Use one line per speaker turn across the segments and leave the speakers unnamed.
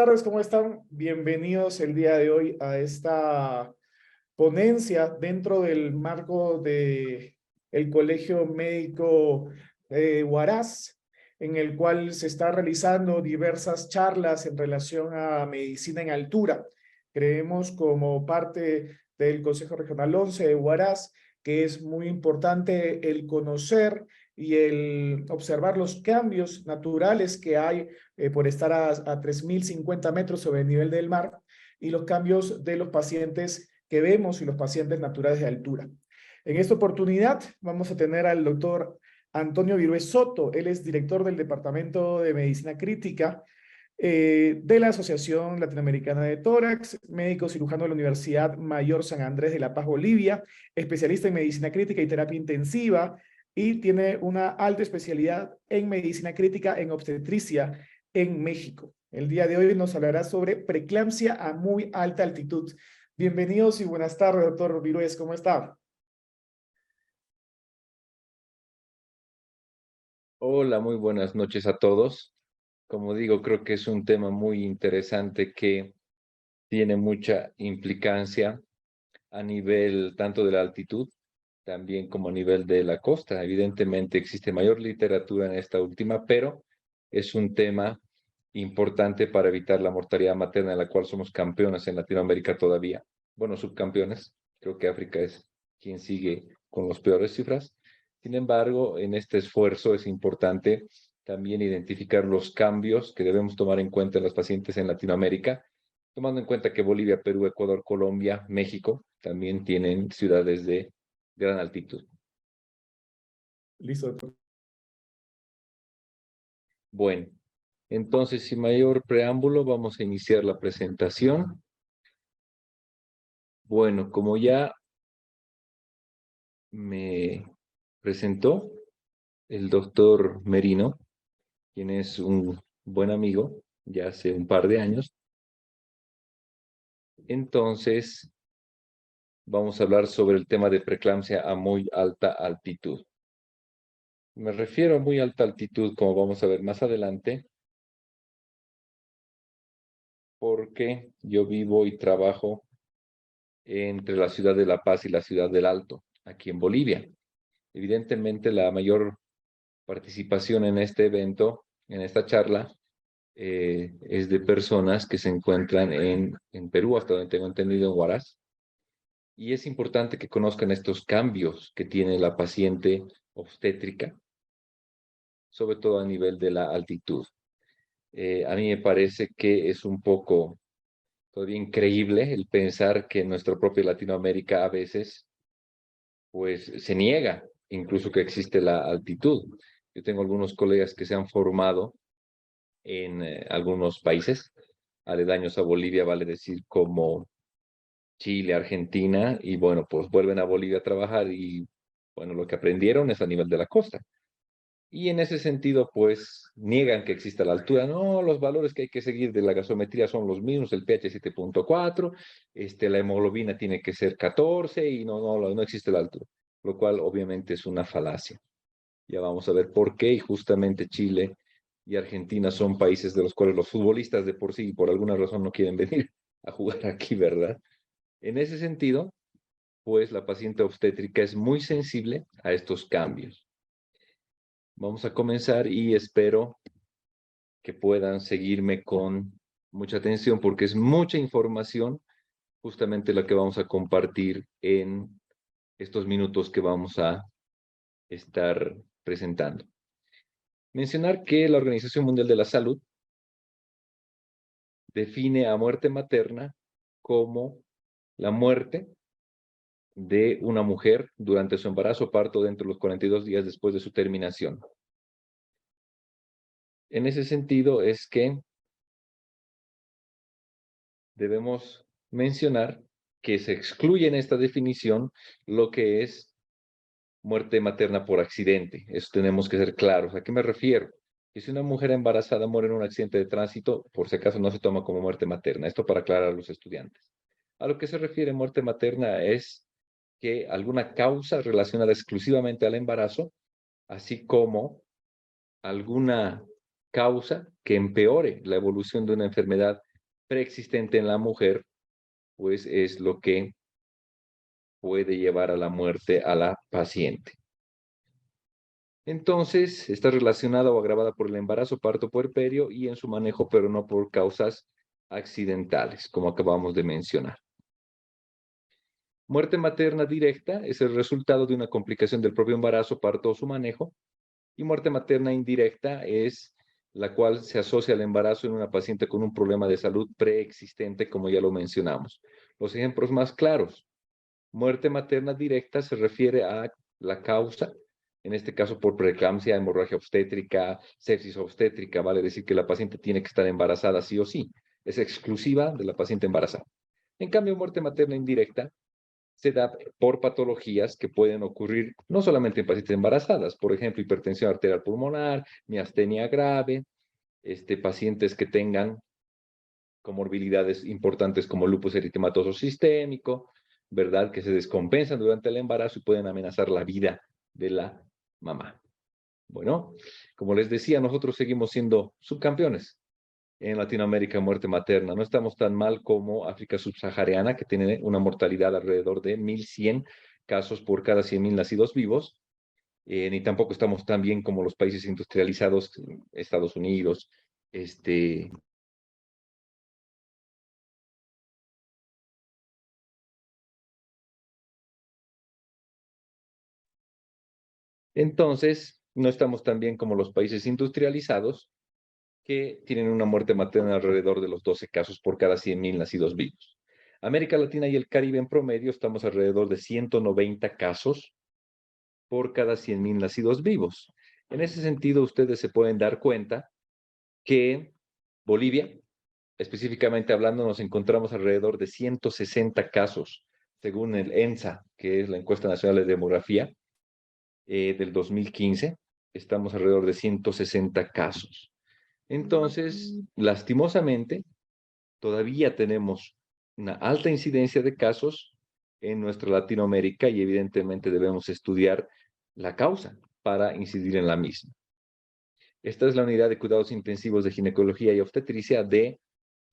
tardes, ¿cómo están? Bienvenidos el día de hoy a esta ponencia dentro del marco de el Colegio Médico Huaraz, en el cual se está realizando diversas charlas en relación a medicina en altura. Creemos como parte del Consejo Regional 11 de Huaraz que es muy importante el conocer y el observar los cambios naturales que hay por estar a 3.050 metros sobre el nivel del mar y los cambios de los pacientes que vemos y los pacientes naturales de altura. En esta oportunidad vamos a tener al doctor Antonio Virué Soto. Él es director del Departamento de Medicina Crítica de la Asociación Latinoamericana de Tórax, médico cirujano de la Universidad Mayor San Andrés de La Paz, Bolivia, especialista en medicina crítica y terapia intensiva, y tiene una alta especialidad en medicina crítica en obstetricia en México. El día de hoy nos hablará sobre preeclampsia a muy alta altitud. Bienvenidos y buenas tardes, doctor Virués, ¿cómo está?
Hola, muy buenas noches a todos. Como digo, creo que es un tema muy interesante que tiene mucha implicancia a nivel tanto de la altitud, también como a nivel de la costa. Evidentemente existe mayor literatura en esta última, pero es un tema importante para evitar la mortalidad materna, en la cual somos campeones en Latinoamérica todavía. Bueno, subcampeones. Creo que África es quien sigue con las peores cifras. Sin embargo, en este esfuerzo es importante también identificar los cambios que debemos tomar en cuenta en los pacientes en Latinoamérica, tomando en cuenta que Bolivia, Perú, Ecuador, Colombia, México también tienen ciudades de gran altitud.
Listo, doctor.
Bueno, entonces, sin mayor preámbulo, vamos a iniciar la presentación. Bueno, como ya me presentó el doctor Merino, quien es un buen amigo ya hace un par de años, entonces vamos a hablar sobre el tema de preeclampsia a muy alta altitud. Me refiero a muy alta altitud, como vamos a ver más adelante, porque yo vivo y trabajo entre la ciudad de La Paz y la ciudad del Alto, aquí en Bolivia. Evidentemente, la mayor participación en este evento, en esta charla, es de personas que se encuentran en Perú, hasta donde tengo entendido, en Huaraz. Y es importante que conozcan estos cambios que tiene la paciente obstétrica, sobre todo a nivel de la altitud. A mí me parece que es un poco todavía increíble el pensar que en nuestra propia Latinoamérica a veces pues se niega incluso que existe la altitud. Yo tengo algunos colegas que se han formado en algunos países aledaños a Bolivia, vale decir como Chile, Argentina, y bueno, pues vuelven a Bolivia a trabajar y bueno, lo que aprendieron es a nivel de la costa. Y en ese sentido, pues niegan que exista la altura. No, los valores que hay que seguir de la gasometría son los mismos, el pH 7.4, la hemoglobina tiene que ser 14 y no existe la altura, lo cual obviamente es una falacia. Ya vamos a ver por qué, y justamente Chile y Argentina son países de los cuales los futbolistas de por sí, por alguna razón, no quieren venir a jugar aquí, ¿verdad? En ese sentido, pues la paciente obstétrica es muy sensible a estos cambios. Vamos a comenzar y espero que puedan seguirme con mucha atención porque es mucha información justamente la que vamos a compartir en estos minutos que vamos a estar presentando. Mencionar que la Organización Mundial de la Salud define a muerte materna como la muerte de una mujer durante su embarazo o parto dentro de los 42 días después de su terminación. En ese sentido es que debemos mencionar que se excluye en esta definición lo que es muerte materna por accidente. Eso tenemos que ser claros. ¿A qué me refiero? Que si una mujer embarazada muere en un accidente de tránsito, por si acaso no se toma como muerte materna. Esto para aclarar a los estudiantes. A lo que se refiere muerte materna es que alguna causa relacionada exclusivamente al embarazo, así como alguna causa que empeore la evolución de una enfermedad preexistente en la mujer, pues es lo que puede llevar a la muerte a la paciente. Entonces, está relacionada o agravada por el embarazo, parto, puerperio y en su manejo, pero no por causas accidentales, como acabamos de mencionar. Muerte materna directa es el resultado de una complicación del propio embarazo, parto o su manejo. Y muerte materna indirecta es la cual se asocia al embarazo en una paciente con un problema de salud preexistente, como ya lo mencionamos. Los ejemplos más claros. Muerte materna directa se refiere a la causa, en este caso por preeclampsia, hemorragia obstétrica, sepsis obstétrica, vale decir que la paciente tiene que estar embarazada sí o sí. Es exclusiva de la paciente embarazada. En cambio, muerte materna indirecta se da por patologías que pueden ocurrir no solamente en pacientes embarazadas, por ejemplo, hipertensión arterial pulmonar, miastenia grave, pacientes que tengan comorbilidades importantes como lupus eritematoso sistémico, ¿verdad? Que se descompensan durante el embarazo y pueden amenazar la vida de la mamá. Bueno, como les decía, nosotros seguimos siendo subcampeones en Latinoamérica en muerte materna. No estamos tan mal como África subsahariana, que tiene una mortalidad alrededor de 1.100 casos por cada 100.000 nacidos vivos, ni tampoco estamos tan bien como los países industrializados, Estados Unidos, entonces, no estamos tan bien como los países industrializados, que tienen una muerte materna alrededor de los 12 casos por cada 100.000 nacidos vivos. América Latina y el Caribe en promedio estamos alrededor de 190 casos por cada 100.000 nacidos vivos. En ese sentido, ustedes se pueden dar cuenta que Bolivia, específicamente hablando, nos encontramos alrededor de 160 casos, según el ENSA, que es la Encuesta Nacional de Demografía, del 2015, estamos alrededor de 160 casos. Entonces, lastimosamente, todavía tenemos una alta incidencia de casos en nuestra Latinoamérica y evidentemente debemos estudiar la causa para incidir en la misma. Esta es la unidad de cuidados intensivos de ginecología y obstetricia del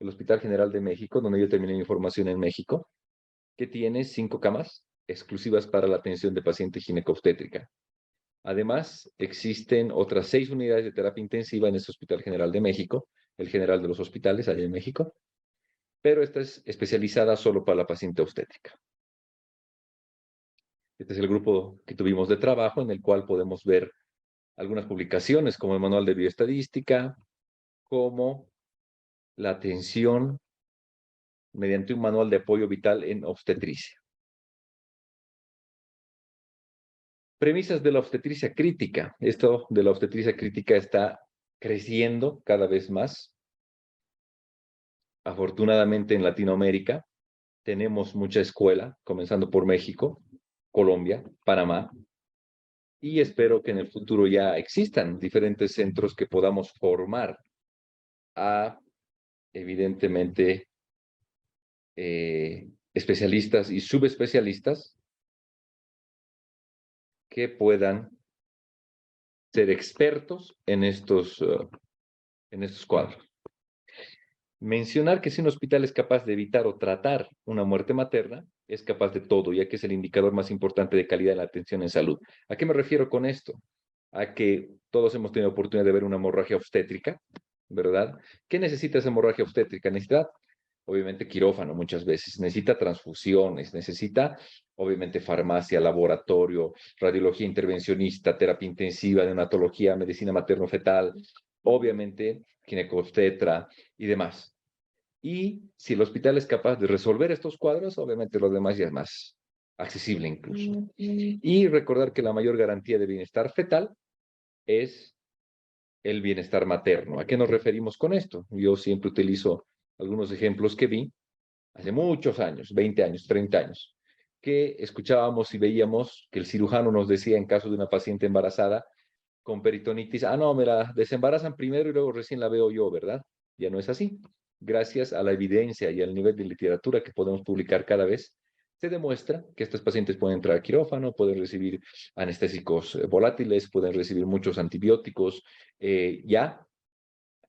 Hospital General de México, donde yo terminé mi formación en México, que tiene 5 camas exclusivas para la atención de paciente ginecobstétrica. Además, existen otras 6 unidades de terapia intensiva en este Hospital General de México, el general de los hospitales allá en México, pero esta es especializada solo para la paciente obstétrica. Este es el grupo que tuvimos de trabajo en el cual podemos ver algunas publicaciones como el Manual de Bioestadística, como la atención mediante un manual de apoyo vital en obstetricia. Premisas de la obstetricia crítica. Esto de la obstetricia crítica está creciendo cada vez más. Afortunadamente en Latinoamérica tenemos mucha escuela, comenzando por México, Colombia, Panamá, y espero que en el futuro ya existan diferentes centros que podamos formar a, evidentemente, especialistas y subespecialistas que puedan ser expertos en estos cuadros. Mencionar que si un hospital es capaz de evitar o tratar una muerte materna, es capaz de todo, ya que es el indicador más importante de calidad de la atención en salud. ¿A qué me refiero con esto? A que todos hemos tenido oportunidad de ver una hemorragia obstétrica, ¿verdad? ¿Qué necesita esa hemorragia obstétrica? Necesita, obviamente, quirófano muchas veces, necesita transfusiones, necesita, obviamente, farmacia, laboratorio, radiología intervencionista, terapia intensiva, neonatología, medicina materno-fetal, obviamente, ginecobstetra y demás. Y si el hospital es capaz de resolver estos cuadros, obviamente lo demás ya es más accesible incluso. Y recordar que la mayor garantía de bienestar fetal es el bienestar materno. ¿A qué nos referimos con esto? Yo siempre utilizo algunos ejemplos que vi hace muchos años, 20 años, 30 años, que escuchábamos y veíamos que el cirujano nos decía en caso de una paciente embarazada con peritonitis, no, me la desembarazan primero y luego recién la veo yo, ¿verdad? Ya no es así. Gracias a la evidencia y al nivel de literatura que podemos publicar cada vez, se demuestra que estos pacientes pueden entrar a quirófano, pueden recibir anestésicos volátiles, pueden recibir muchos antibióticos, ya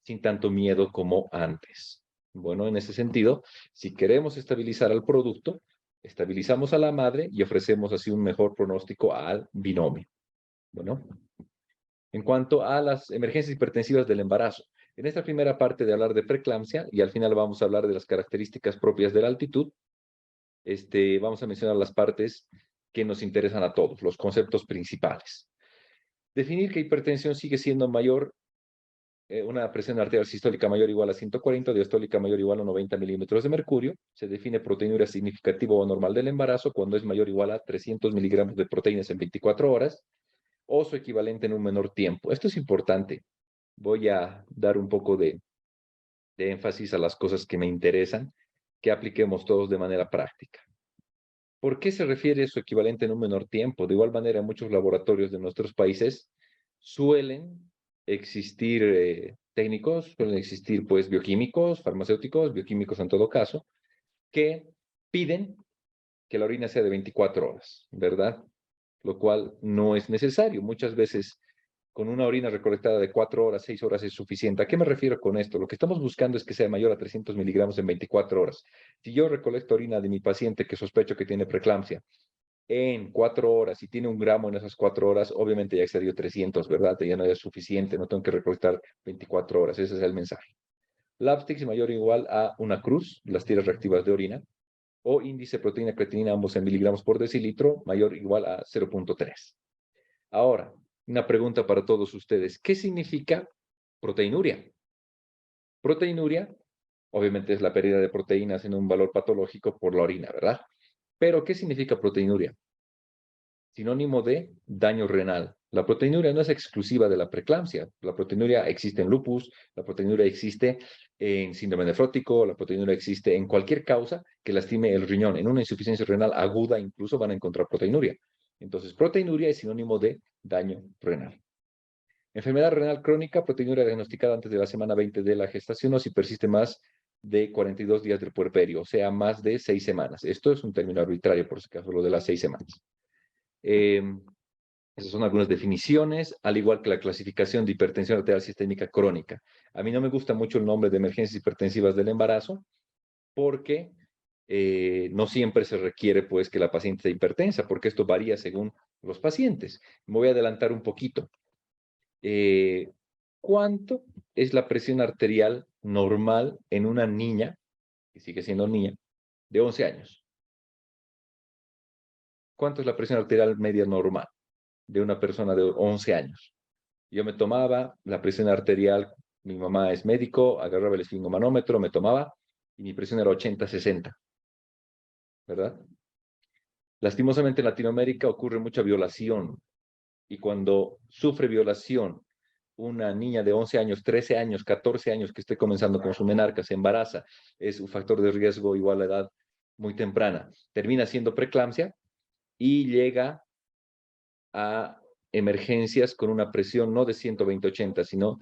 sin tanto miedo como antes. Bueno, en ese sentido, si queremos estabilizar al producto, estabilizamos a la madre y ofrecemos así un mejor pronóstico al binomio. Bueno, en cuanto a las emergencias hipertensivas del embarazo, en esta primera parte de hablar de preeclampsia y al final vamos a hablar de las características propias de la altitud, vamos a mencionar las partes que nos interesan a todos, los conceptos principales. Definir que hipertensión sigue siendo mayor, una presión arterial sistólica mayor o igual a 140, diastólica mayor o igual a 90 milímetros de mercurio. Se define proteinuria significativa o normal del embarazo cuando es mayor o igual a 300 miligramos de proteínas en 24 horas o su equivalente en un menor tiempo. Esto es importante. Voy a dar un poco de énfasis a las cosas que me interesan, que apliquemos todos de manera práctica. ¿Por qué se refiere su equivalente en un menor tiempo? De igual manera, en muchos laboratorios de nuestros países suelen existir técnicos, suelen existir pues bioquímicos, farmacéuticos, bioquímicos en todo caso, que piden que la orina sea de 24 horas, ¿verdad? Lo cual no es necesario. Muchas veces con una orina recolectada de 4 horas, 6 horas es suficiente. ¿A qué me refiero con esto? Lo que estamos buscando es que sea mayor a 300 miligramos en 24 horas. Si yo recolecto orina de mi paciente que sospecho que tiene preeclampsia en 4 horas y tiene 1 gramo en esas 4 horas, obviamente ya excedió 300, ¿verdad? Ya no es suficiente, no tengo que recolectar 24 horas. Ese es el mensaje. Laptix mayor o igual a una cruz, las tiras reactivas de orina, o índice proteína creatinina, ambos en miligramos por decilitro, mayor o igual a 0.3. Ahora, una pregunta para todos ustedes. ¿Qué significa proteinuria? Proteinuria, obviamente, es la pérdida de proteínas en un valor patológico por la orina, ¿verdad? Pero, ¿qué significa proteinuria? Sinónimo de daño renal. La proteinuria no es exclusiva de la preeclampsia. La proteinuria existe en lupus, la proteinuria existe en síndrome nefrótico, la proteinuria existe en cualquier causa que lastime el riñón. En una insuficiencia renal aguda incluso van a encontrar proteinuria. Entonces, proteinuria es sinónimo de daño renal. Enfermedad renal crónica, proteinuria diagnosticada antes de la semana 20 de la gestación o si persiste más de 42 días del puerperio, o sea, más de 6 semanas. Esto es un término arbitrario, por si acaso, lo de las 6 semanas. Esas son algunas definiciones, al igual que la clasificación de hipertensión arterial sistémica crónica. A mí no me gusta mucho el nombre de emergencias hipertensivas del embarazo, porque no siempre se requiere pues que la paciente sea hipertensa, porque esto varía según los pacientes. Me voy a adelantar un poquito. ¿Cuánto es la presión arterial normal en una niña, que sigue siendo niña, de 11 años? ¿Cuánto es la presión arterial media normal de una persona de 11 años? Yo me tomaba la presión arterial, mi mamá es médico, agarraba el esfingomanómetro, me tomaba, y mi presión era 80-60, ¿verdad? Lastimosamente en Latinoamérica ocurre mucha violación, y cuando sufre violación una niña de 11 años, 13 años, 14 años que esté comenzando con su menarca, se embaraza, es un factor de riesgo igual a edad muy temprana, termina siendo preeclampsia y llega a emergencias con una presión no de 120-80, sino,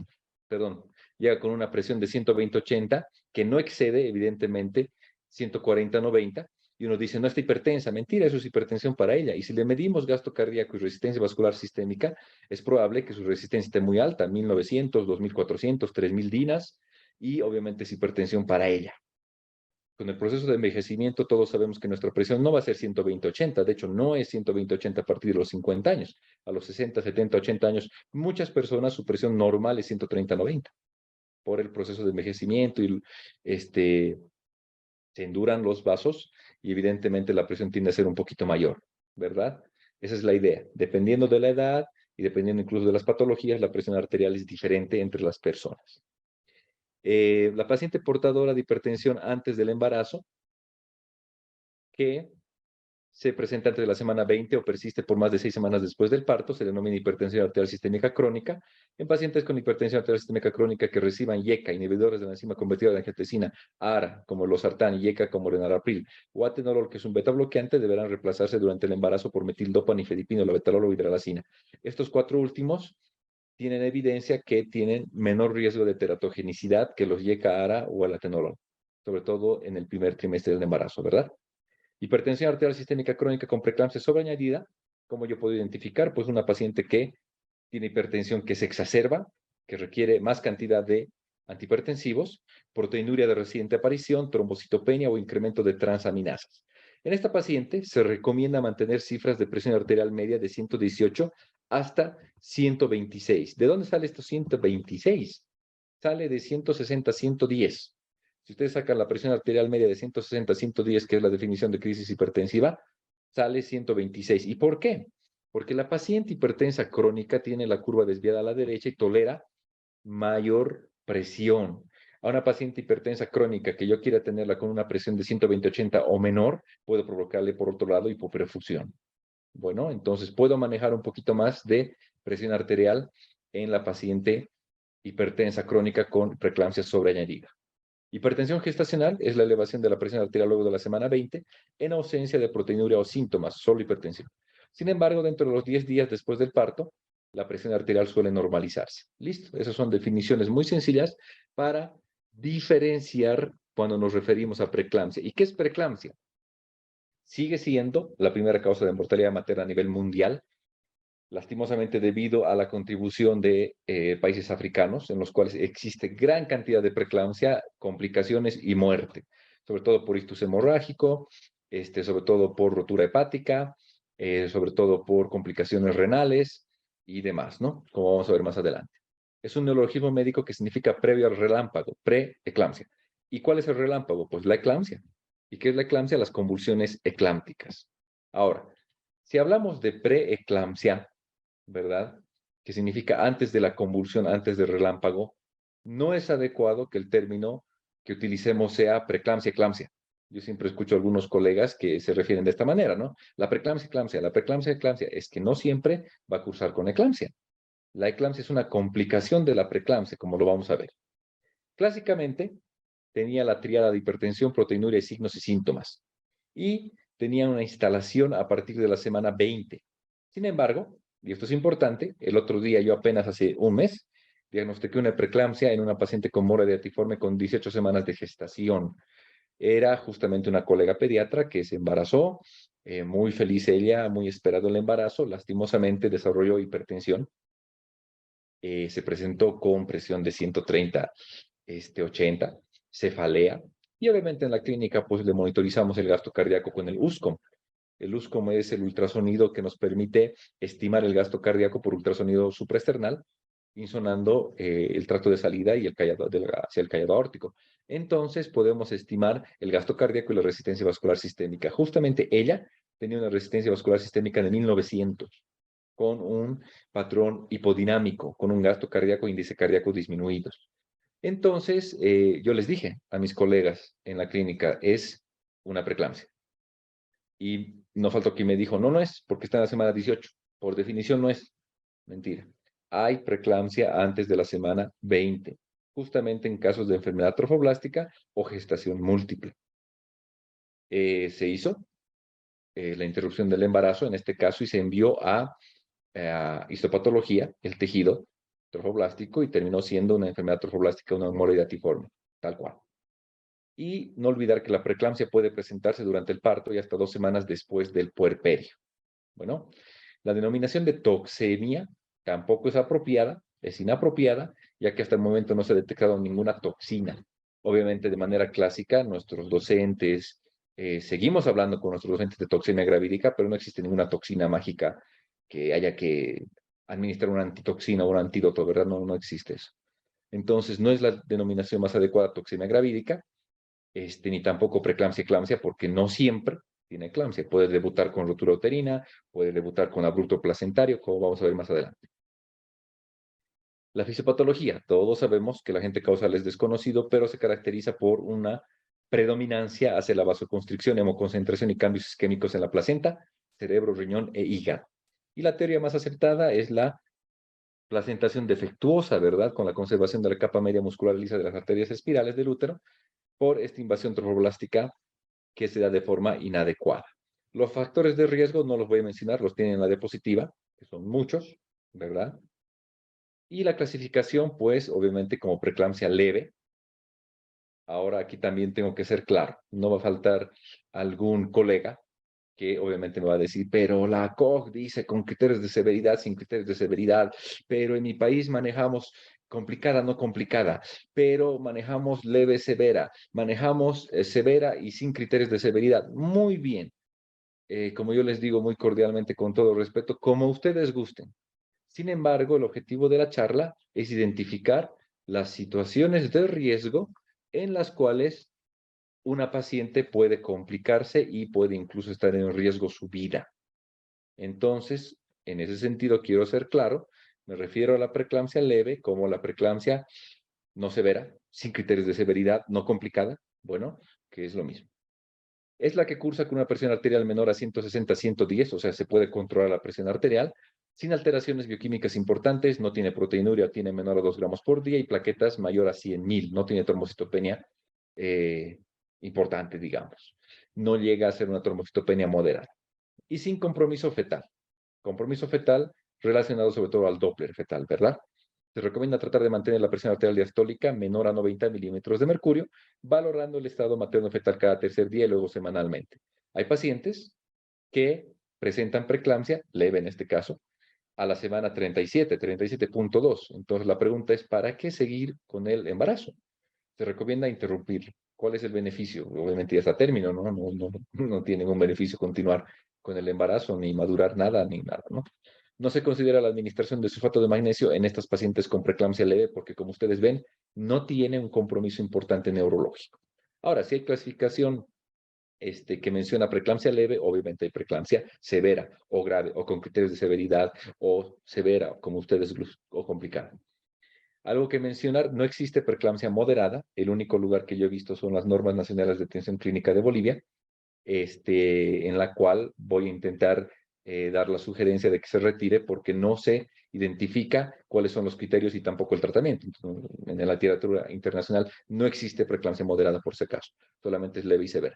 perdón, llega con una presión de 120-80 que no excede, evidentemente, 140-90, y uno dice, no está hipertensa. Mentira, eso es hipertensión para ella. Y si le medimos gasto cardíaco y resistencia vascular sistémica, es probable que su resistencia esté muy alta, 1900, 2400, 3000 dinas, y obviamente es hipertensión para ella. Con el proceso de envejecimiento, todos sabemos que nuestra presión no va a ser 120-80, de hecho, no es 120-80 a partir de los 50 años. A los 60, 70, 80 años, muchas personas su presión normal es 130-90 por el proceso de envejecimiento y se enduran los vasos y evidentemente la presión tiende a ser un poquito mayor, ¿verdad? Esa es la idea. Dependiendo de la edad y dependiendo incluso de las patologías, la presión arterial es diferente entre las personas. La paciente portadora de hipertensión antes del embarazo, que se presenta entre la semana 20 o persiste por más de 6 semanas después del parto, se denomina hipertensión arterial sistémica crónica. En pacientes con hipertensión arterial sistémica crónica que reciban YECA, inhibidores de la enzima convertida de angiotensina, ARA, como losartán, y YECA, como enalapril, o atenolol, que es un beta bloqueante, deberán reemplazarse durante el embarazo por metildopa, nifedipino, labetalol o hidralazina. Estos 4 últimos tienen evidencia que tienen menor riesgo de teratogenicidad que los YECA, ARA o el atenolol, sobre todo en el primer trimestre del embarazo, ¿verdad? Hipertensión arterial sistémica crónica con preeclampsia sobreañadida, ¿cómo yo puedo identificar? Pues una paciente que tiene hipertensión que se exacerba, que requiere más cantidad de antihipertensivos, proteinuria de reciente aparición, trombocitopenia o incremento de transaminasas. En esta paciente se recomienda mantener cifras de presión arterial media de 118 hasta 126. ¿De dónde sale estos 126? Sale de 160 a 110. Si ustedes sacan la presión arterial media de 160 a 110, que es la definición de crisis hipertensiva, sale 126. ¿Y por qué? Porque la paciente hipertensa crónica tiene la curva desviada a la derecha y tolera mayor presión. A una paciente hipertensa crónica que yo quiera tenerla con una presión de 120/80 o menor, puedo provocarle por otro lado hipoperfusión. Bueno, entonces puedo manejar un poquito más de presión arterial en la paciente hipertensa crónica con preeclampsia sobreañadida. Hipertensión gestacional es la elevación de la presión arterial luego de la semana 20 en ausencia de proteinuria o síntomas, solo hipertensión. Sin embargo, dentro de los 10 días después del parto, la presión arterial suele normalizarse. ¿Listo? Esas son definiciones muy sencillas para diferenciar cuando nos referimos a preeclampsia. ¿Y qué es preeclampsia? Sigue siendo la primera causa de mortalidad materna a nivel mundial, lastimosamente debido a la contribución de países africanos, en los cuales existe gran cantidad de preeclampsia, complicaciones y muerte, sobre todo por ictus hemorrágico, sobre todo por rotura hepática, sobre todo por complicaciones renales y demás, ¿no? Como vamos a ver más adelante. Es un neologismo médico que significa previo al relámpago, preeclampsia. ¿Y cuál es el relámpago? Pues la eclampsia. ¿Y qué es la eclampsia? Las convulsiones eclámpticas. Ahora, si hablamos de preeclampsia, ¿verdad? Que significa antes de la convulsión, antes del relámpago, no es adecuado que el término que utilicemos sea preeclampsia, eclampsia. Yo siempre escucho a algunos colegas que se refieren de esta manera, ¿no? La preeclampsia, eclampsia, la preeclampsia, eclampsia. Es que no siempre va a cursar con eclampsia. La eclampsia es una complicación de la preeclampsia, como lo vamos a ver. Clásicamente, tenía la tríada de hipertensión, proteinuria, signos y síntomas. Y tenía una instalación a partir de la semana 20. Sin embargo, y esto es importante, el otro día, yo apenas hace un mes, diagnostiqué una preeclampsia en una paciente con mora diatiforme con 18 semanas de gestación. Era justamente una colega pediatra que se embarazó, muy feliz ella, muy esperado el embarazo, lastimosamente desarrolló hipertensión, se presentó con presión de 130, 80, cefalea, y obviamente en la clínica pues le monitorizamos el gasto cardíaco con el USCOM. El USCOM es el ultrasonido que nos permite estimar el gasto cardíaco por ultrasonido supraesternal, insonando el tracto de salida y hacia el callado aórtico. Entonces podemos estimar el gasto cardíaco y la resistencia vascular sistémica. Justamente ella tenía una resistencia vascular sistémica de 1900, con un patrón hipodinámico, con un gasto cardíaco e índice cardíaco disminuidos. Entonces, yo les dije a mis colegas en la clínica, es una preeclampsia. Y no faltó quien me dijo, no, no es, porque está en la semana 18. Por definición no es. Mentira. Hay preeclampsia antes de la semana 20, justamente en casos de enfermedad trofoblástica o gestación múltiple. Se hizo la interrupción del embarazo en este caso y se envió a histopatología, el tejido trofoblástico, y terminó siendo una enfermedad trofoblástica, una hemorroidatiforme, tal cual. Y no olvidar que la preeclampsia puede presentarse durante el parto y hasta 2 semanas después del puerperio. Bueno, la denominación de toxemia tampoco es apropiada, es inapropiada, ya que hasta el momento no se ha detectado ninguna toxina. Obviamente, de manera clásica, nuestros docentes, seguimos hablando con nuestros docentes de toxemia gravídica, pero no existe ninguna toxina mágica que haya que administrar una antitoxina o un antídoto, ¿verdad? No, no existe eso. Entonces, no es la denominación más adecuada toxemia gravídica, ni tampoco preeclampsia, eclampsia, porque no siempre tiene eclampsia. Puede debutar con rotura uterina, puede debutar con abrupto placentario, como vamos a ver más adelante. La fisiopatología. Todos sabemos que el agente causal es desconocido, pero se caracteriza por una predominancia hacia la vasoconstricción, hemoconcentración y cambios isquémicos en la placenta, cerebro, riñón e hígado. Y la teoría más aceptada es la placentación defectuosa, ¿verdad? Con la conservación de la capa media muscular lisa de las arterias espirales del útero por esta invasión trofoblástica que se da de forma inadecuada. Los factores de riesgo no los voy a mencionar, los tienen en la diapositiva, que son muchos, ¿verdad? Y la clasificación, pues, obviamente como preeclampsia leve. Ahora aquí también tengo que ser claro, no va a faltar algún colega que obviamente me va a decir, pero la COG dice con criterios de severidad, sin criterios de severidad, pero en mi país manejamos complicada, no complicada, pero manejamos leve, severa, manejamos severa y sin criterios de severidad. Muy bien. Como yo les digo muy cordialmente, con todo respeto, como ustedes gusten. Sin embargo, el objetivo de la charla es identificar las situaciones de riesgo en las cuales una paciente puede complicarse y puede incluso estar en riesgo su vida. Entonces, en ese sentido, quiero ser claro, me refiero a la preeclampsia leve como la preeclampsia no severa, sin criterios de severidad, no complicada, bueno, que es lo mismo. Es la que cursa con una presión arterial menor a 160-110, o sea, se puede controlar la presión arterial, sin alteraciones bioquímicas importantes, no tiene proteinuria, tiene menor a 2 gramos por día y plaquetas mayor a 100.000, no tiene trombocitopenia importante, digamos. No llega a ser una trombocitopenia moderada. Y sin compromiso fetal. Compromiso fetal relacionado sobre todo al Doppler fetal, ¿verdad? Se recomienda tratar de mantener la presión arterial diastólica menor a 90 milímetros de mercurio, valorando el estado materno-fetal cada tercer día y luego semanalmente. Hay pacientes que presentan preeclampsia, leve en este caso, a la semana 37, 37.2. Entonces la pregunta es, ¿para qué seguir con el embarazo? Se recomienda interrumpirlo. ¿Cuál es el beneficio? Obviamente ya está a término, ¿no? No tiene ningún beneficio continuar con el embarazo, ni madurar nada, ni nada, ¿no? No se considera la administración de sulfato de magnesio en estas pacientes con preeclampsia leve porque, como ustedes ven, no tiene un compromiso importante neurológico. Ahora, si hay clasificación que menciona preeclampsia leve, obviamente hay preeclampsia severa o grave, o con criterios de severidad, o severa, como ustedes, o complicada. Algo que mencionar, no existe preeclampsia moderada. El único lugar que yo he visto son las normas nacionales de atención clínica de Bolivia, en la cual voy a intentar dar la sugerencia de que se retire porque no se identifica cuáles son los criterios y tampoco el tratamiento. Entonces, en la literatura internacional no existe preeclampsia moderada por si acaso, solamente es leve y severa.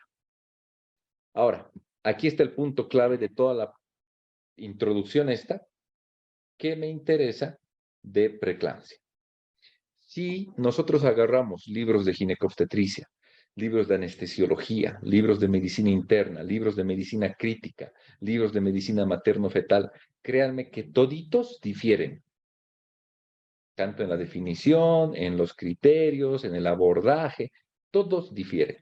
Ahora, aquí está el punto clave de toda la introducción esta, que me interesa de preeclampsia. Si nosotros agarramos libros de ginecobstetricia, libros de anestesiología, libros de medicina interna, libros de medicina crítica, libros de medicina materno-fetal, créanme que toditos difieren, tanto en la definición, en los criterios, en el abordaje, todos difieren.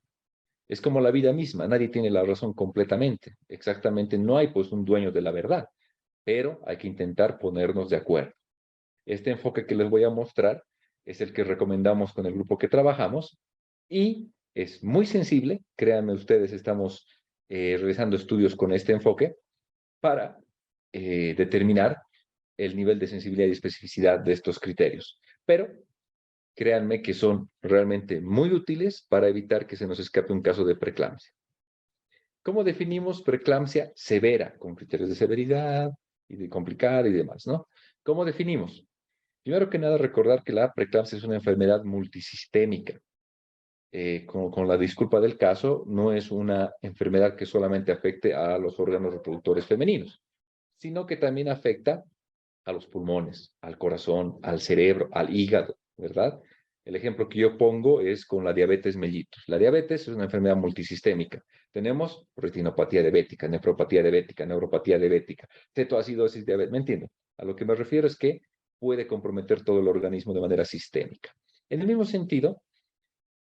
Es como la vida misma, nadie tiene la razón completamente, exactamente, no hay pues un dueño de la verdad, pero hay que intentar ponernos de acuerdo. Este enfoque que les voy a mostrar es el que recomendamos con el grupo que trabajamos y es muy sensible. Créanme ustedes, estamos realizando estudios con este enfoque para determinar el nivel de sensibilidad y especificidad de estos criterios. Pero créanme que son realmente muy útiles para evitar que se nos escape un caso de preeclampsia. ¿Cómo definimos preeclampsia severa? Con criterios de severidad y de complicada y demás, ¿no? ¿Cómo definimos? Primero que nada, recordar que la preeclampsia es una enfermedad multisistémica. Con la disculpa del caso, no es una enfermedad que solamente afecte a los órganos reproductores femeninos, sino que también afecta a los pulmones, al corazón, al cerebro, al hígado, ¿verdad? El ejemplo que yo pongo es con la diabetes mellitus. La diabetes es una enfermedad multisistémica. Tenemos retinopatía diabética, nefropatía diabética, neuropatía diabética, cetoacidosis diabética, ¿me entienden? A lo que me refiero es que puede comprometer todo el organismo de manera sistémica. En el mismo sentido,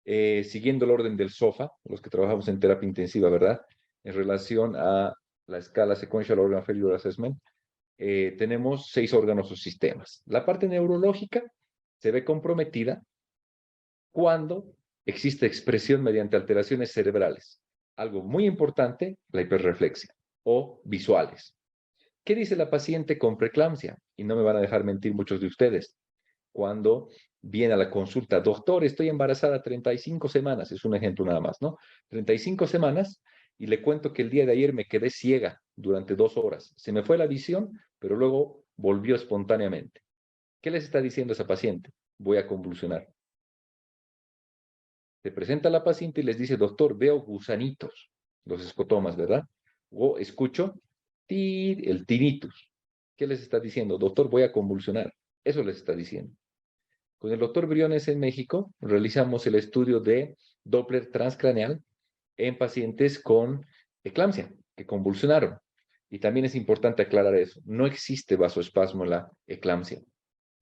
siguiendo el orden del SOFA, los que trabajamos en terapia intensiva, ¿verdad? En relación a la escala Sequential Organ Failure Assessment, tenemos 6 órganos o sistemas. La parte neurológica se ve comprometida cuando existe expresión mediante alteraciones cerebrales. Algo muy importante, la hiperreflexia, o visuales. ¿Qué dice la paciente con preeclampsia? Y no me van a dejar mentir muchos de ustedes. Cuando viene a la consulta, doctor, estoy embarazada 35 semanas, es un ejemplo nada más, ¿no? 35 semanas, y le cuento que el día de ayer me quedé ciega durante 2 horas. Se me fue la visión, pero luego volvió espontáneamente. ¿Qué les está diciendo esa paciente? Voy a convulsionar. Se presenta la paciente y les dice, doctor, veo gusanitos, los escotomas, ¿verdad? O escucho el tinnitus. ¿Qué les está diciendo? Doctor, voy a convulsionar. Eso les está diciendo. Con el doctor Briones en México realizamos el estudio de Doppler transcraneal en pacientes con eclampsia, que convulsionaron. Y también es importante aclarar eso. No existe vasoespasmo en la eclampsia.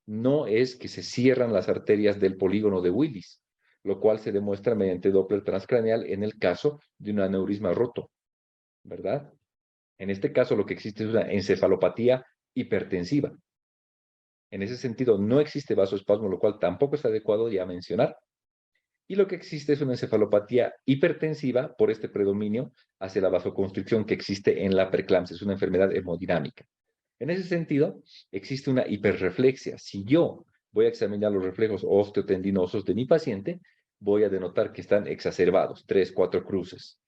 no es que se cierran las arterias del polígono de Willis, lo cual se demuestra mediante Doppler transcraneal en el caso de un aneurisma roto, ¿verdad? En este caso lo que existe es una encefalopatía hipertensiva. En ese sentido, no existe vasoespasmo, lo cual tampoco es adecuado ya mencionar. Y lo que existe es una encefalopatía hipertensiva por este predominio hacia la vasoconstricción que existe en la preeclampsia. Es una enfermedad hemodinámica. En ese sentido, existe una hiperreflexia. Si yo voy a examinar los reflejos osteotendinosos de mi paciente, voy a denotar que están exacerbados, 3, 4 cruces.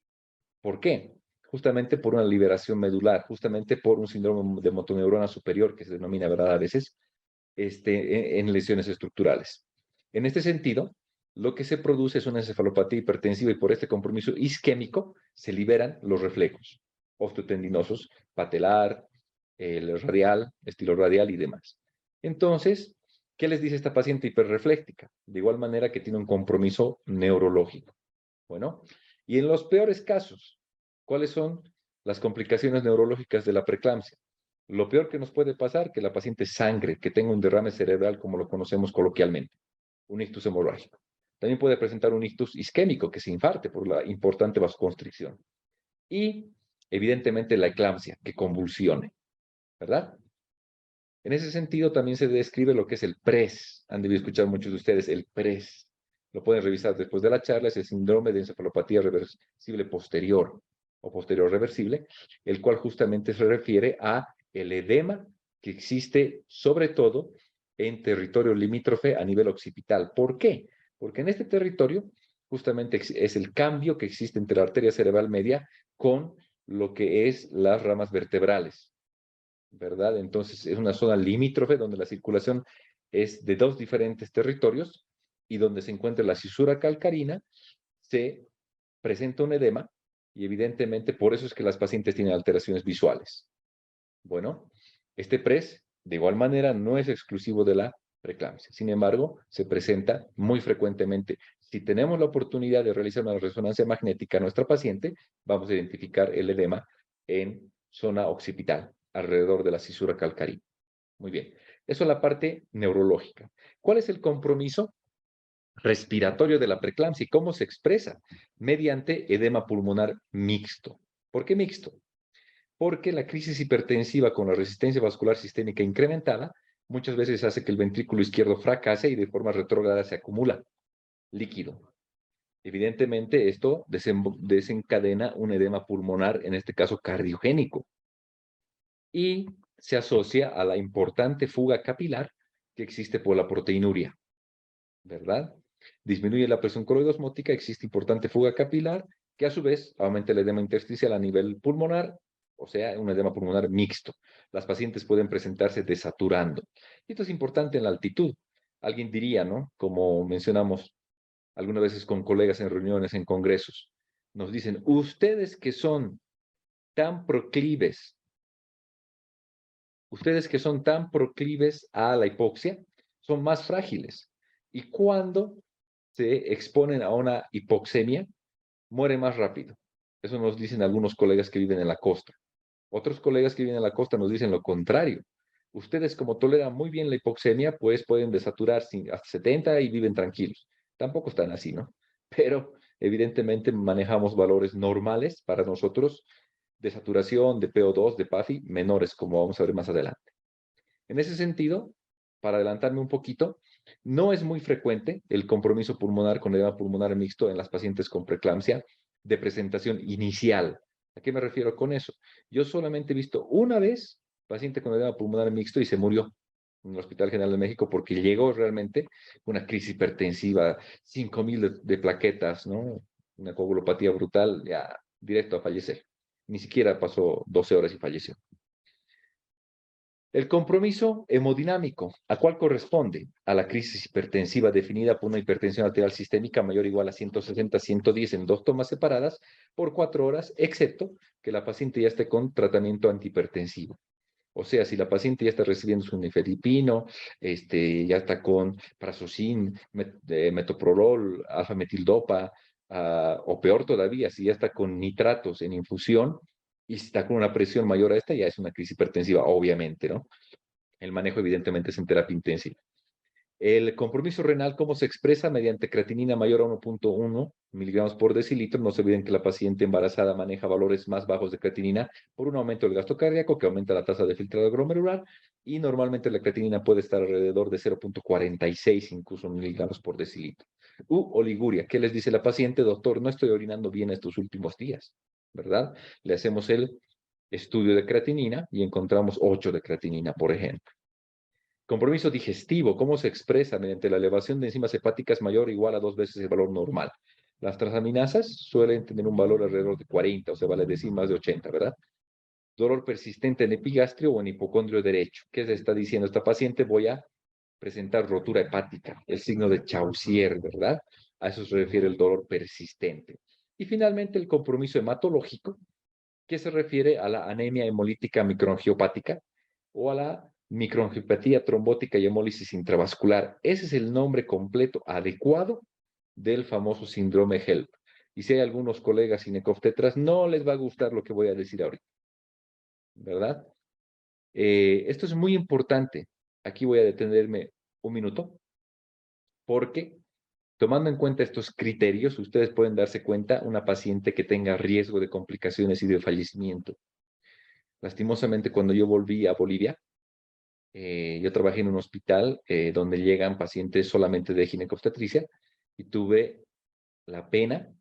¿Por qué? Justamente por una liberación medular, justamente por un síndrome de motoneurona superior, que se denomina, ¿verdad?, a veces, en lesiones estructurales. En este sentido, lo que se produce es una encefalopatía hipertensiva y por este compromiso isquémico se liberan los reflejos osteotendinosos, patelar, el radial, estilo radial y demás. Entonces, ¿qué les dice esta paciente hiperrefléctica? De igual manera que tiene un compromiso neurológico. Bueno, y en los peores casos, ¿cuáles son las complicaciones neurológicas de la preeclampsia? Lo peor que nos puede pasar, que la paciente sangre, que tenga un derrame cerebral, como lo conocemos coloquialmente, un ictus hemorrágico. También puede presentar un ictus isquémico, que se infarte por la importante vasoconstricción. Y, evidentemente, la eclampsia, que convulsione, ¿verdad? En ese sentido, también se describe lo que es el PRES. Han debido escuchar muchos de ustedes el PRES. Lo pueden revisar después de la charla. Es el síndrome de encefalopatía reversible posterior o posterior reversible, el cual justamente se refiere a el edema que existe sobre todo en territorio limítrofe a nivel occipital. ¿Por qué? Porque en este territorio justamente es el cambio que existe entre la arteria cerebral media con lo que es las ramas vertebrales, ¿verdad? Entonces es una zona limítrofe donde la circulación es de dos diferentes territorios y donde se encuentra la cisura calcarina, se presenta un edema y evidentemente por eso es que las pacientes tienen alteraciones visuales. Bueno, este PRES de igual manera no es exclusivo de la preeclampsia. Sin embargo, se presenta muy frecuentemente. Si tenemos la oportunidad de realizar una resonancia magnética a nuestra paciente, vamos a identificar el edema en zona occipital, alrededor de la cisura calcarina. Muy bien. Eso es la parte neurológica. ¿Cuál es el compromiso respiratorio de la preeclampsia y cómo se expresa? Mediante edema pulmonar mixto. ¿Por qué mixto? Porque la crisis hipertensiva con la resistencia vascular sistémica incrementada muchas veces hace que el ventrículo izquierdo fracase y de forma retrógrada se acumula líquido. Evidentemente, esto desencadena un edema pulmonar, en este caso cardiogénico, y se asocia a la importante fuga capilar que existe por la proteinuria, ¿verdad? Disminuye la presión coroidosmótica, existe importante fuga capilar, que a su vez aumenta el edema intersticial a nivel pulmonar, o sea, un edema pulmonar mixto. Las pacientes pueden presentarse desaturando. Y esto es importante en la altitud. Alguien diría, ¿no? Como mencionamos algunas veces con colegas en reuniones, en congresos, nos dicen, ustedes que son tan proclives a la hipoxia, son más frágiles. Y cuando se exponen a una hipoxemia, mueren más rápido. Eso nos dicen algunos colegas que viven en la costa. Otros colegas que viven en la costa nos dicen lo contrario. Ustedes, como toleran muy bien la hipoxemia, pues pueden desaturar hasta 70 y viven tranquilos. Tampoco están así, ¿no? Pero evidentemente manejamos valores normales para nosotros de saturación, de PO2, de PAFI, menores, como vamos a ver más adelante. En ese sentido, para adelantarme un poquito, no es muy frecuente el compromiso pulmonar con edema pulmonar mixto en las pacientes con preeclampsia de presentación inicial. ¿A qué me refiero con eso? Yo solamente he visto una vez paciente con edema pulmonar mixto y se murió en el Hospital General de México porque llegó realmente una crisis hipertensiva, 5,000 de plaquetas, ¿no? Una coagulopatía brutal, ya directo a fallecer. Ni siquiera pasó 12 horas y falleció. El compromiso hemodinámico, ¿a cuál corresponde? A la crisis hipertensiva definida por una hipertensión arterial sistémica mayor o igual a 160-110 en 2 tomas separadas por 4 horas, excepto que la paciente ya esté con tratamiento antihipertensivo. O sea, si la paciente ya está recibiendo su nifedipino, ya está con prazosin, metoprolol, alfa-metildopa, o peor todavía, si ya está con nitratos en infusión, y si está con una presión mayor a esta, ya es una crisis hipertensiva, obviamente, ¿no? El manejo, evidentemente, es en terapia intensiva. El compromiso renal, ¿cómo se expresa? Mediante creatinina mayor a 1.1 miligramos por decilitro. No se olviden que la paciente embarazada maneja valores más bajos de creatinina por un aumento del gasto cardíaco que aumenta la tasa de filtrado glomerular, y normalmente la creatinina puede estar alrededor de 0.46 incluso miligramos por decilitro. Oliguria. ¿Qué les dice la paciente? Doctor, no estoy orinando bien estos últimos días, ¿verdad? Le hacemos el estudio de creatinina y encontramos 8 de creatinina, por ejemplo. Compromiso digestivo, ¿cómo se expresa? Mediante la elevación de enzimas hepáticas mayor o igual a 2 veces el valor normal. Las transaminasas suelen tener un valor alrededor de 40, o sea, vale decir más de 80, ¿verdad? Dolor persistente en epigastrio o en hipocondrio derecho. ¿Qué se está diciendo esta paciente? Voy a presentar rotura hepática, el signo de Chaucier, ¿verdad? A eso se refiere el dolor persistente. Y finalmente el compromiso hematológico, que se refiere a la anemia hemolítica microangiopática o a la microangiopatía trombótica y hemólisis intravascular. Ese es el nombre completo adecuado del famoso síndrome HELP. Y si hay algunos colegas ginecobstetras, no les va a gustar lo que voy a decir ahorita, ¿verdad? Esto es muy importante. Aquí voy a detenerme un minuto, porque tomando en cuenta estos criterios, ustedes pueden darse cuenta una paciente que tenga riesgo de complicaciones y de fallecimiento. Lastimosamente, cuando yo volví a Bolivia, yo trabajé en un hospital donde llegan pacientes solamente de ginecobstetricia, y tuve la pena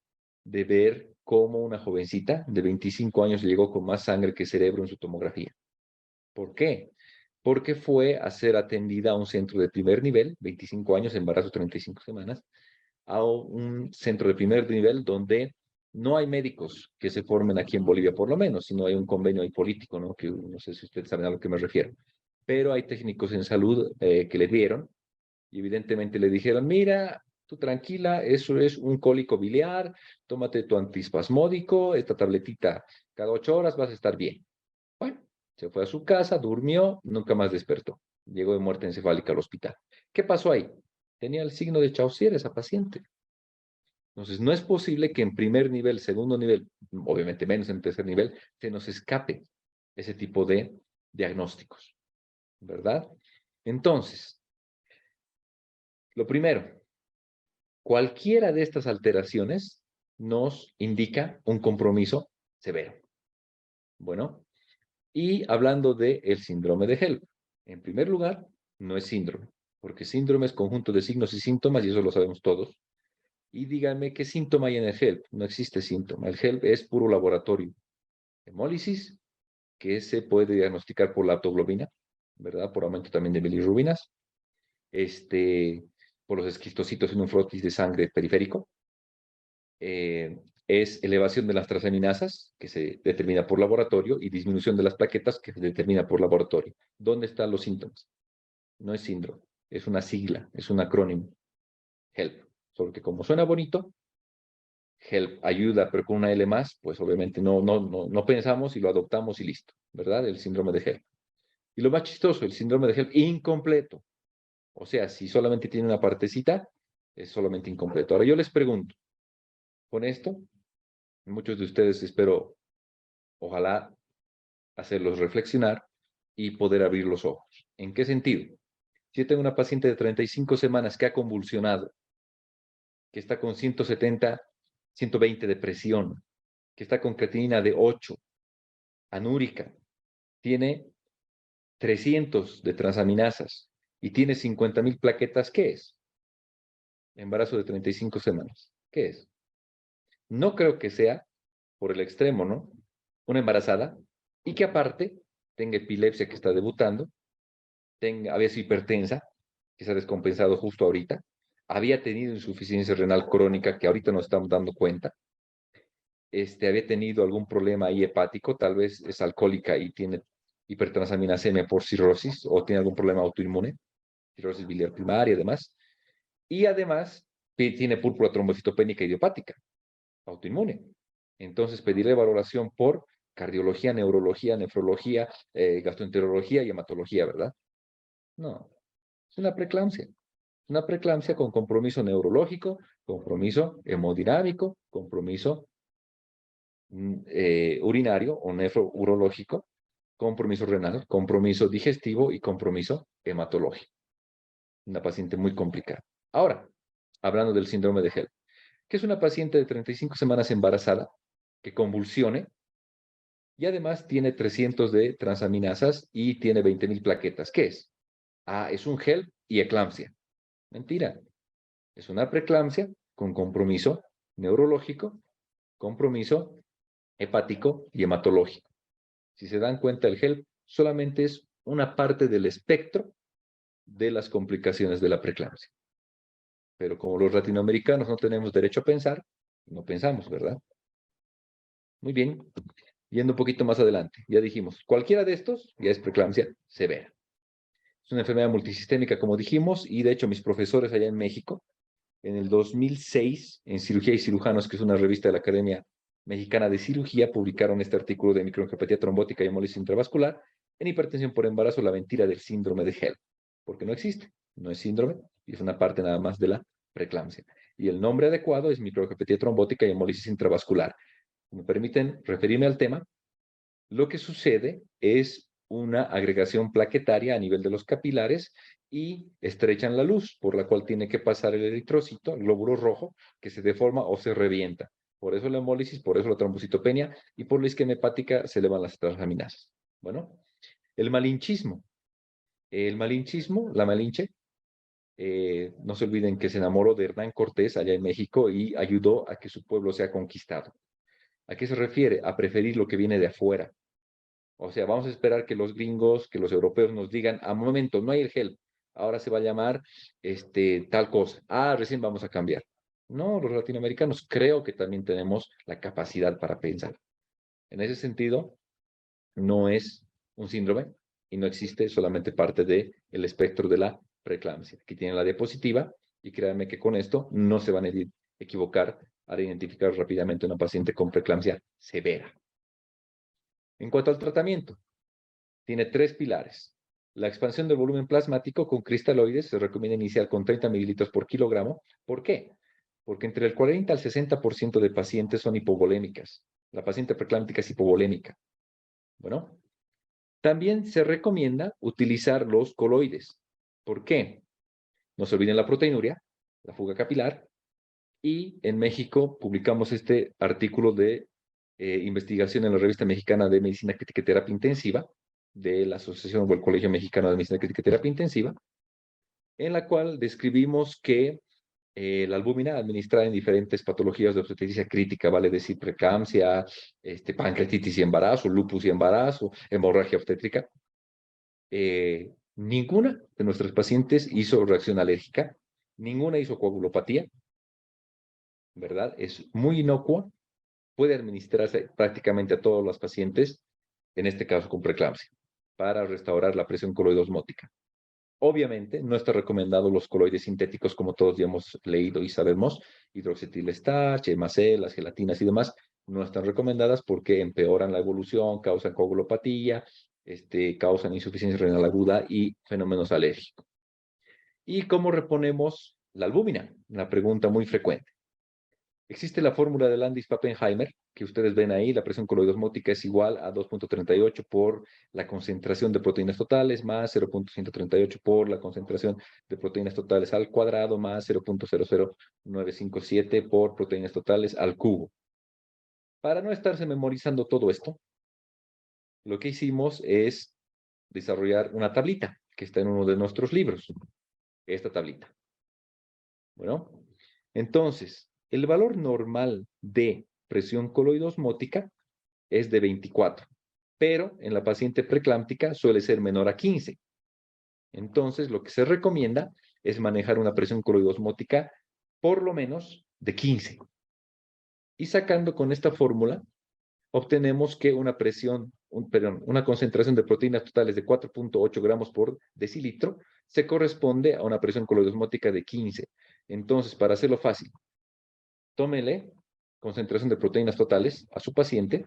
de ver cómo una jovencita de 25 años llegó con más sangre que cerebro en su tomografía. ¿Por qué? Porque fue a ser atendida a un centro de primer nivel, 25 años, embarazo 35 semanas, a un centro de primer nivel donde no hay médicos que se formen aquí en Bolivia, por lo menos, sino hay un convenio ahí político, ¿no? Que no sé si ustedes saben a lo que me refiero. Pero hay técnicos en salud que le dieron, y evidentemente le dijeron, mira, tú tranquila, eso es un cólico biliar, tómate tu antiespasmódico, esta tabletita cada 8 horas, vas a estar bien. Bueno, se fue a su casa, durmió, nunca más despertó. Llegó de muerte encefálica al hospital. ¿Qué pasó ahí? Tenía el signo de Chaucier esa paciente. Entonces, no es posible que en primer nivel, segundo nivel, obviamente menos en tercer nivel, se nos escape ese tipo de diagnósticos, ¿verdad? Entonces, lo primero, cualquiera de estas alteraciones nos indica un compromiso severo. Bueno, y hablando del síndrome de HELP, en primer lugar, no es síndrome, porque síndrome es conjunto de signos y síntomas, y eso lo sabemos todos. Y díganme qué síntoma hay en el HELP. No existe síntoma. El HELP es puro laboratorio. Hemólisis, que se puede diagnosticar por la aptoglobina, ¿verdad? Por aumento también de bilirrubinas. Por los esquistocitos en un frotis de sangre periférico. Es elevación de las transaminasas, que se determina por laboratorio, y disminución de las plaquetas, que se determina por laboratorio. ¿Dónde están los síntomas? No es síndrome, es una sigla, es un acrónimo. HELP. Solo que como suena bonito, HELP ayuda, pero con una L más, pues obviamente no pensamos y lo adoptamos y listo, ¿verdad? El síndrome de HELP. Y lo más chistoso, el síndrome de HELP incompleto. O sea, si solamente tiene una partecita, es solamente incompleto. Ahora yo les pregunto, con esto, muchos de ustedes espero, ojalá, hacerlos reflexionar y poder abrir los ojos. ¿En qué sentido? Si yo tengo una paciente de 35 semanas que ha convulsionado, que está con 170, 120 de presión, que está con creatinina de 8, anúrica, tiene 300 de transaminasas y tiene 50,000 plaquetas, ¿qué es? Embarazo de 35 semanas. ¿Qué es? No creo que sea, por el extremo, ¿no? Una embarazada y que aparte tenga epilepsia que está debutando, había sido hipertensa, que se ha descompensado justo ahorita, había tenido insuficiencia renal crónica que ahorita nos estamos dando cuenta, había tenido algún problema ahí hepático, tal vez es alcohólica y tiene hipertransaminemia por cirrosis, o tiene algún problema autoinmune, cirrosis biliar primaria y demás, y además tiene púrpura trombocitopénica idiopática, autoinmune. Entonces pedirle valoración por cardiología, neurología, nefrología, gastroenterología y hematología, ¿verdad? No, es una preeclampsia con compromiso neurológico, compromiso hemodinámico, compromiso urinario o nefrourológico, compromiso renal, compromiso digestivo y compromiso hematológico. una paciente muy complicada. Ahora, hablando del síndrome de HELLP, que es una paciente de 35 semanas embarazada que convulsione y además tiene 300 de transaminasas y tiene 20.000 plaquetas. ¿Qué es? Ah, es un HELP y eclampsia. Mentira. Es una preeclampsia con compromiso neurológico, compromiso hepático y hematológico. Si se dan cuenta, el HELP solamente es una parte del espectro de las complicaciones de la preeclampsia. Pero como los latinoamericanos no tenemos derecho a pensar, no pensamos, ¿verdad? Muy bien. Yendo un poquito más adelante, ya dijimos, cualquiera de estos ya es preeclampsia severa. Es una enfermedad multisistémica, como dijimos, y de hecho mis profesores allá en México, en el 2006, en Cirugía y Cirujanos, que es una revista de la Academia Mexicana de Cirugía, publicaron este artículo de microangiopatía trombótica y hemólisis intravascular en hipertensión por embarazo, la mentira del síndrome de HELP, porque no existe, no es síndrome, y es una parte nada más de la preeclampsia. Y el nombre adecuado es microangiopatía trombótica y hemólisis intravascular. Me permiten referirme al tema, lo que sucede es una agregación plaquetaria a nivel de los capilares y estrechan la luz, por la cual tiene que pasar el eritrocito, el glóbulo rojo, que se deforma o se revienta. Por eso la hemólisis, por eso la trombocitopenia, y por la isquemia hepática se elevan las transaminasas. Bueno, el malinchismo. El malinchismo, la Malinche, no se olviden que se enamoró de Hernán Cortés allá en México y ayudó a que su pueblo sea conquistado. ¿A qué se refiere? A preferir lo que viene de afuera. O sea, vamos a esperar que los gringos, que los europeos nos digan, a momento, no hay el HELP, ahora se va a llamar tal cosa. Ah, recién vamos a cambiar. No, los latinoamericanos creo que también tenemos la capacidad para pensar. En ese sentido, no es un síndrome y no existe solamente parte del espectro de la preeclampsia. Aquí tienen la diapositiva y créanme que con esto no se van a equivocar al identificar rápidamente una paciente con preeclampsia severa. En cuanto al tratamiento, tiene 3 pilares. La expansión del volumen plasmático con cristaloides se recomienda iniciar con 30 mililitros por kilogramo. ¿Por qué? Porque entre el 40 al 60% de pacientes son hipovolémicas. La paciente preeclámptica es hipovolémica. Bueno, también se recomienda utilizar los coloides. ¿Por qué? No se olviden la proteinuria, la fuga capilar, y en México publicamos este artículo de investigación en la Revista Mexicana de Medicina Crítica y Terapia Intensiva, de la Asociación o el Colegio Mexicano de Medicina Crítica y Terapia Intensiva, en la cual describimos que la albúmina administrada en diferentes patologías de obstetricia crítica, vale decir preeclampsia, pancreatitis y embarazo, lupus y embarazo, hemorragia obstétrica, ninguna de nuestros pacientes hizo reacción alérgica, ninguna hizo coagulopatía, ¿verdad? Es muy inocua, puede administrarse prácticamente a todos los pacientes, en este caso con preeclampsia, para restaurar la presión coloidosmótica. Obviamente, no está recomendado los coloides sintéticos, como todos ya hemos leído y sabemos, hidroxetilestarch, hemacel, las gelatinas y demás, no están recomendadas porque empeoran la evolución, causan coagulopatía, causan insuficiencia renal aguda y fenómenos alérgicos. ¿Y cómo reponemos la albúmina? Una pregunta muy frecuente. Existe la fórmula de Landis-Pappenheimer, que ustedes ven ahí, la presión coloidosmótica es igual a 2.38 por la concentración de proteínas totales más 0.138 por la concentración de proteínas totales al cuadrado más 0.00957 por proteínas totales al cubo. Para no estarse memorizando todo esto, lo que hicimos es desarrollar una tablita que está en uno de nuestros libros. Esta tablita. Bueno, entonces, el valor normal de presión coloidosmótica es de 24, pero en la paciente preeclámptica suele ser menor a 15. Entonces, lo que se recomienda es manejar una presión coloidosmótica por lo menos de 15. Y sacando con esta fórmula, obtenemos que una concentración de proteínas totales de 4.8 gramos por decilitro se corresponde a una presión coloidosmótica de 15. Entonces, para hacerlo fácil, tómele concentración de proteínas totales a su paciente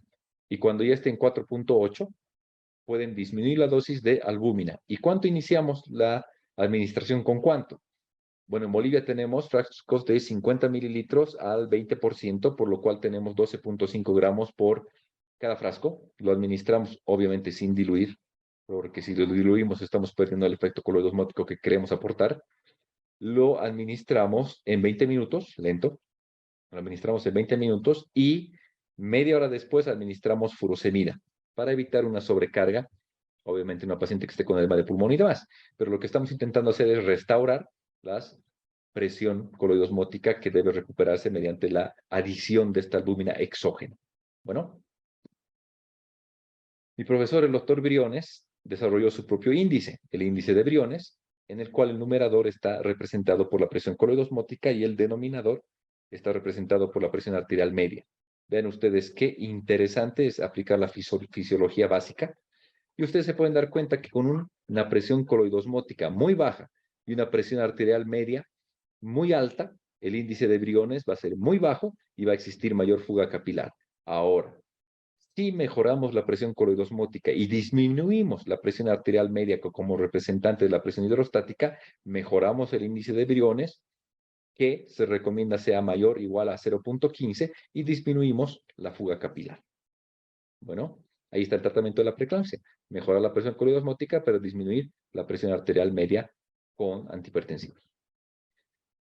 y cuando ya esté en 4.8, pueden disminuir la dosis de albúmina. ¿Y cuánto iniciamos la administración con cuánto? Bueno, en Bolivia tenemos frascos de 50 mililitros al 20%, por lo cual tenemos 12.5 gramos por cada frasco. Lo administramos, obviamente, sin diluir, porque si lo diluimos estamos perdiendo el efecto coloidosmótico que queremos aportar. lo administramos en 20 minutos, lento, lo administramos en 20 minutos y media hora después administramos furosemida para evitar una sobrecarga, obviamente una paciente que esté con edema de pulmón y demás. Pero lo que estamos intentando hacer es restaurar la presión coloidosmótica que debe recuperarse mediante la adición de esta albúmina exógena. Bueno, mi profesor, el doctor Briones, desarrolló su propio índice, el índice de Briones, en el cual el numerador está representado por la presión coloidosmótica y el denominador está representado por la presión arterial media. Vean ustedes qué interesante es aplicar la fisiología básica. Y ustedes se pueden dar cuenta que con una presión coloidosmótica muy baja y una presión arterial media muy alta, el índice de Briones va a ser muy bajo y va a existir mayor fuga capilar. Ahora, si mejoramos la presión coloidosmótica y disminuimos la presión arterial media como representante de la presión hidrostática, mejoramos el índice de Briones, que se recomienda sea mayor o igual a 0.15 y disminuimos la fuga capilar. Bueno, ahí está el tratamiento de la preeclampsia. Mejorar la presión coloidosmótica, pero disminuir la presión arterial media con antihipertensivos.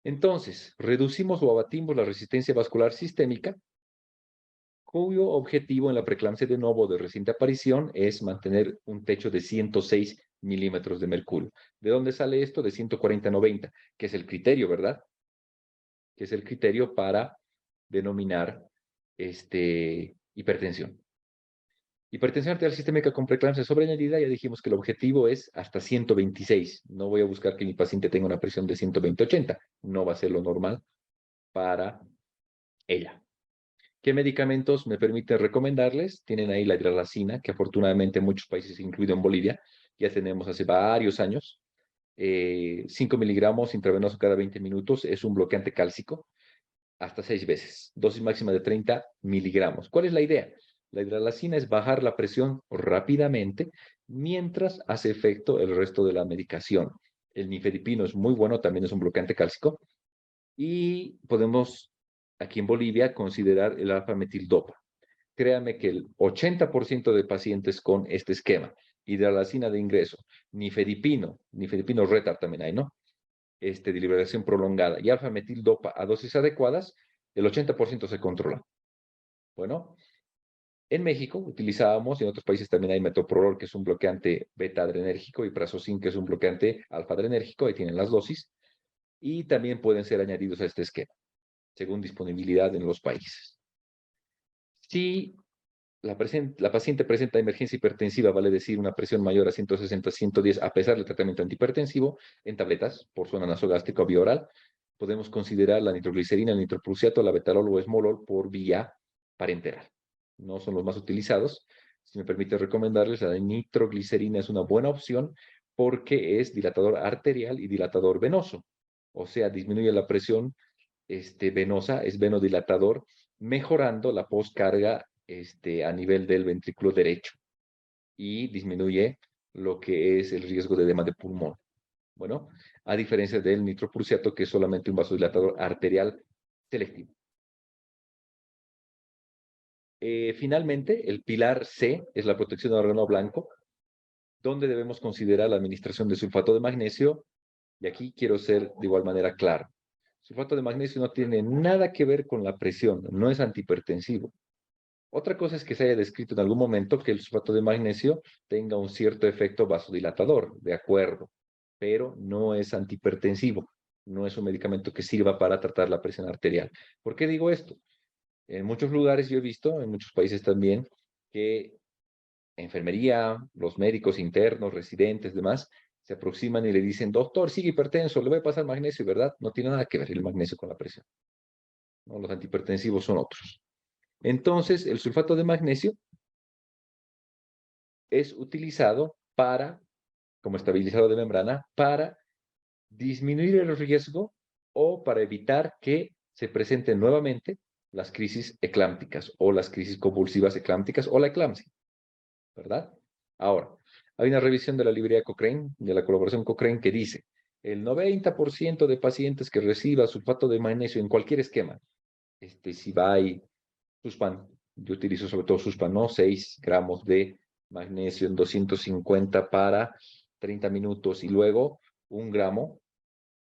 Entonces, reducimos o abatimos la resistencia vascular sistémica, cuyo objetivo en la preeclampsia de novo de reciente aparición es mantener un techo de 106 milímetros de mercurio. ¿De dónde sale esto? De 140 a 90, que es el criterio, ¿verdad? Que es el criterio para denominar hipertensión. Hipertensión arterial sistémica con preeclampsia sobreañadida, ya dijimos que el objetivo es hasta 126. No voy a buscar que mi paciente tenga una presión de 120-80. No va a ser lo normal para ella. ¿Qué medicamentos me permiten recomendarles? Tienen ahí la hidralazina, que afortunadamente en muchos países, incluido en Bolivia, ya tenemos hace varios años. 5 miligramos intravenoso cada 20 minutos. Es un bloqueante cálcico hasta 6 veces. Dosis máxima de 30 miligramos. ¿Cuál es la idea? La hidralazina es bajar la presión rápidamente mientras hace efecto el resto de la medicación. El nifedipino es muy bueno, también es un bloqueante cálcico. Y podemos, aquí en Bolivia, considerar el alfa-metildopa. Créame que el 80% de pacientes con este esquema, hidralazina de ingreso, nifedipino retard también hay, ¿no? De liberación prolongada y alfa-metildopa a dosis adecuadas, el 80% se controla. Bueno, en México utilizábamos, y en otros países también hay metoprolol, que es un bloqueante beta-adrenérgico, y prazosin, que es un bloqueante alfa-adrenérgico, ahí tienen las dosis, y también pueden ser añadidos a este esquema, según disponibilidad en los países. Si la paciente presenta emergencia hipertensiva, vale decir una presión mayor a 160-110 a pesar del tratamiento antihipertensivo, en tabletas por zona nasogástrica o vía oral, podemos considerar la nitroglicerina, el nitroprusiato, la betalol o esmolol por vía parenteral. No son los más utilizados. Si me permite recomendarles, la nitroglicerina es una buena opción porque es dilatador arterial y dilatador venoso. O sea, disminuye la presión venosa, es venodilatador, mejorando la postcarga a nivel del ventrículo derecho y disminuye lo que es el riesgo de edema de pulmón. Bueno, a diferencia del nitroprusiato, que es solamente un vasodilatador arterial selectivo. Finalmente, el pilar C es la protección del órgano blanco, donde debemos considerar la administración de sulfato de magnesio, y aquí quiero ser de igual manera claro. Sulfato de magnesio no tiene nada que ver con la presión, no es antihipertensivo. Otra cosa es que se haya descrito en algún momento que el sulfato de magnesio tenga un cierto efecto vasodilatador, de acuerdo, pero no es antihipertensivo, no es un medicamento que sirva para tratar la presión arterial. ¿Por qué digo esto? En muchos lugares yo he visto, en muchos países también, que enfermería, los médicos internos, residentes, demás, se aproximan y le dicen, doctor, sigue hipertenso, le voy a pasar magnesio, ¿verdad? No tiene nada que ver el magnesio con la presión. ¿No? Los antihipertensivos son otros. Entonces, el sulfato de magnesio es utilizado como estabilizador de membrana, para disminuir el riesgo o para evitar que se presenten nuevamente las crisis eclámpticas o las crisis convulsivas eclámpticas o la eclampsia, ¿verdad? Ahora, hay una revisión de la librería Cochrane, de la colaboración Cochrane, que dice, el 90% de pacientes que reciba sulfato de magnesio en cualquier esquema, Cibai, Suspan, yo utilizo sobre todo Suspan, ¿no? 6 gramos de magnesio en 250 para 30 minutos y luego 1 gramo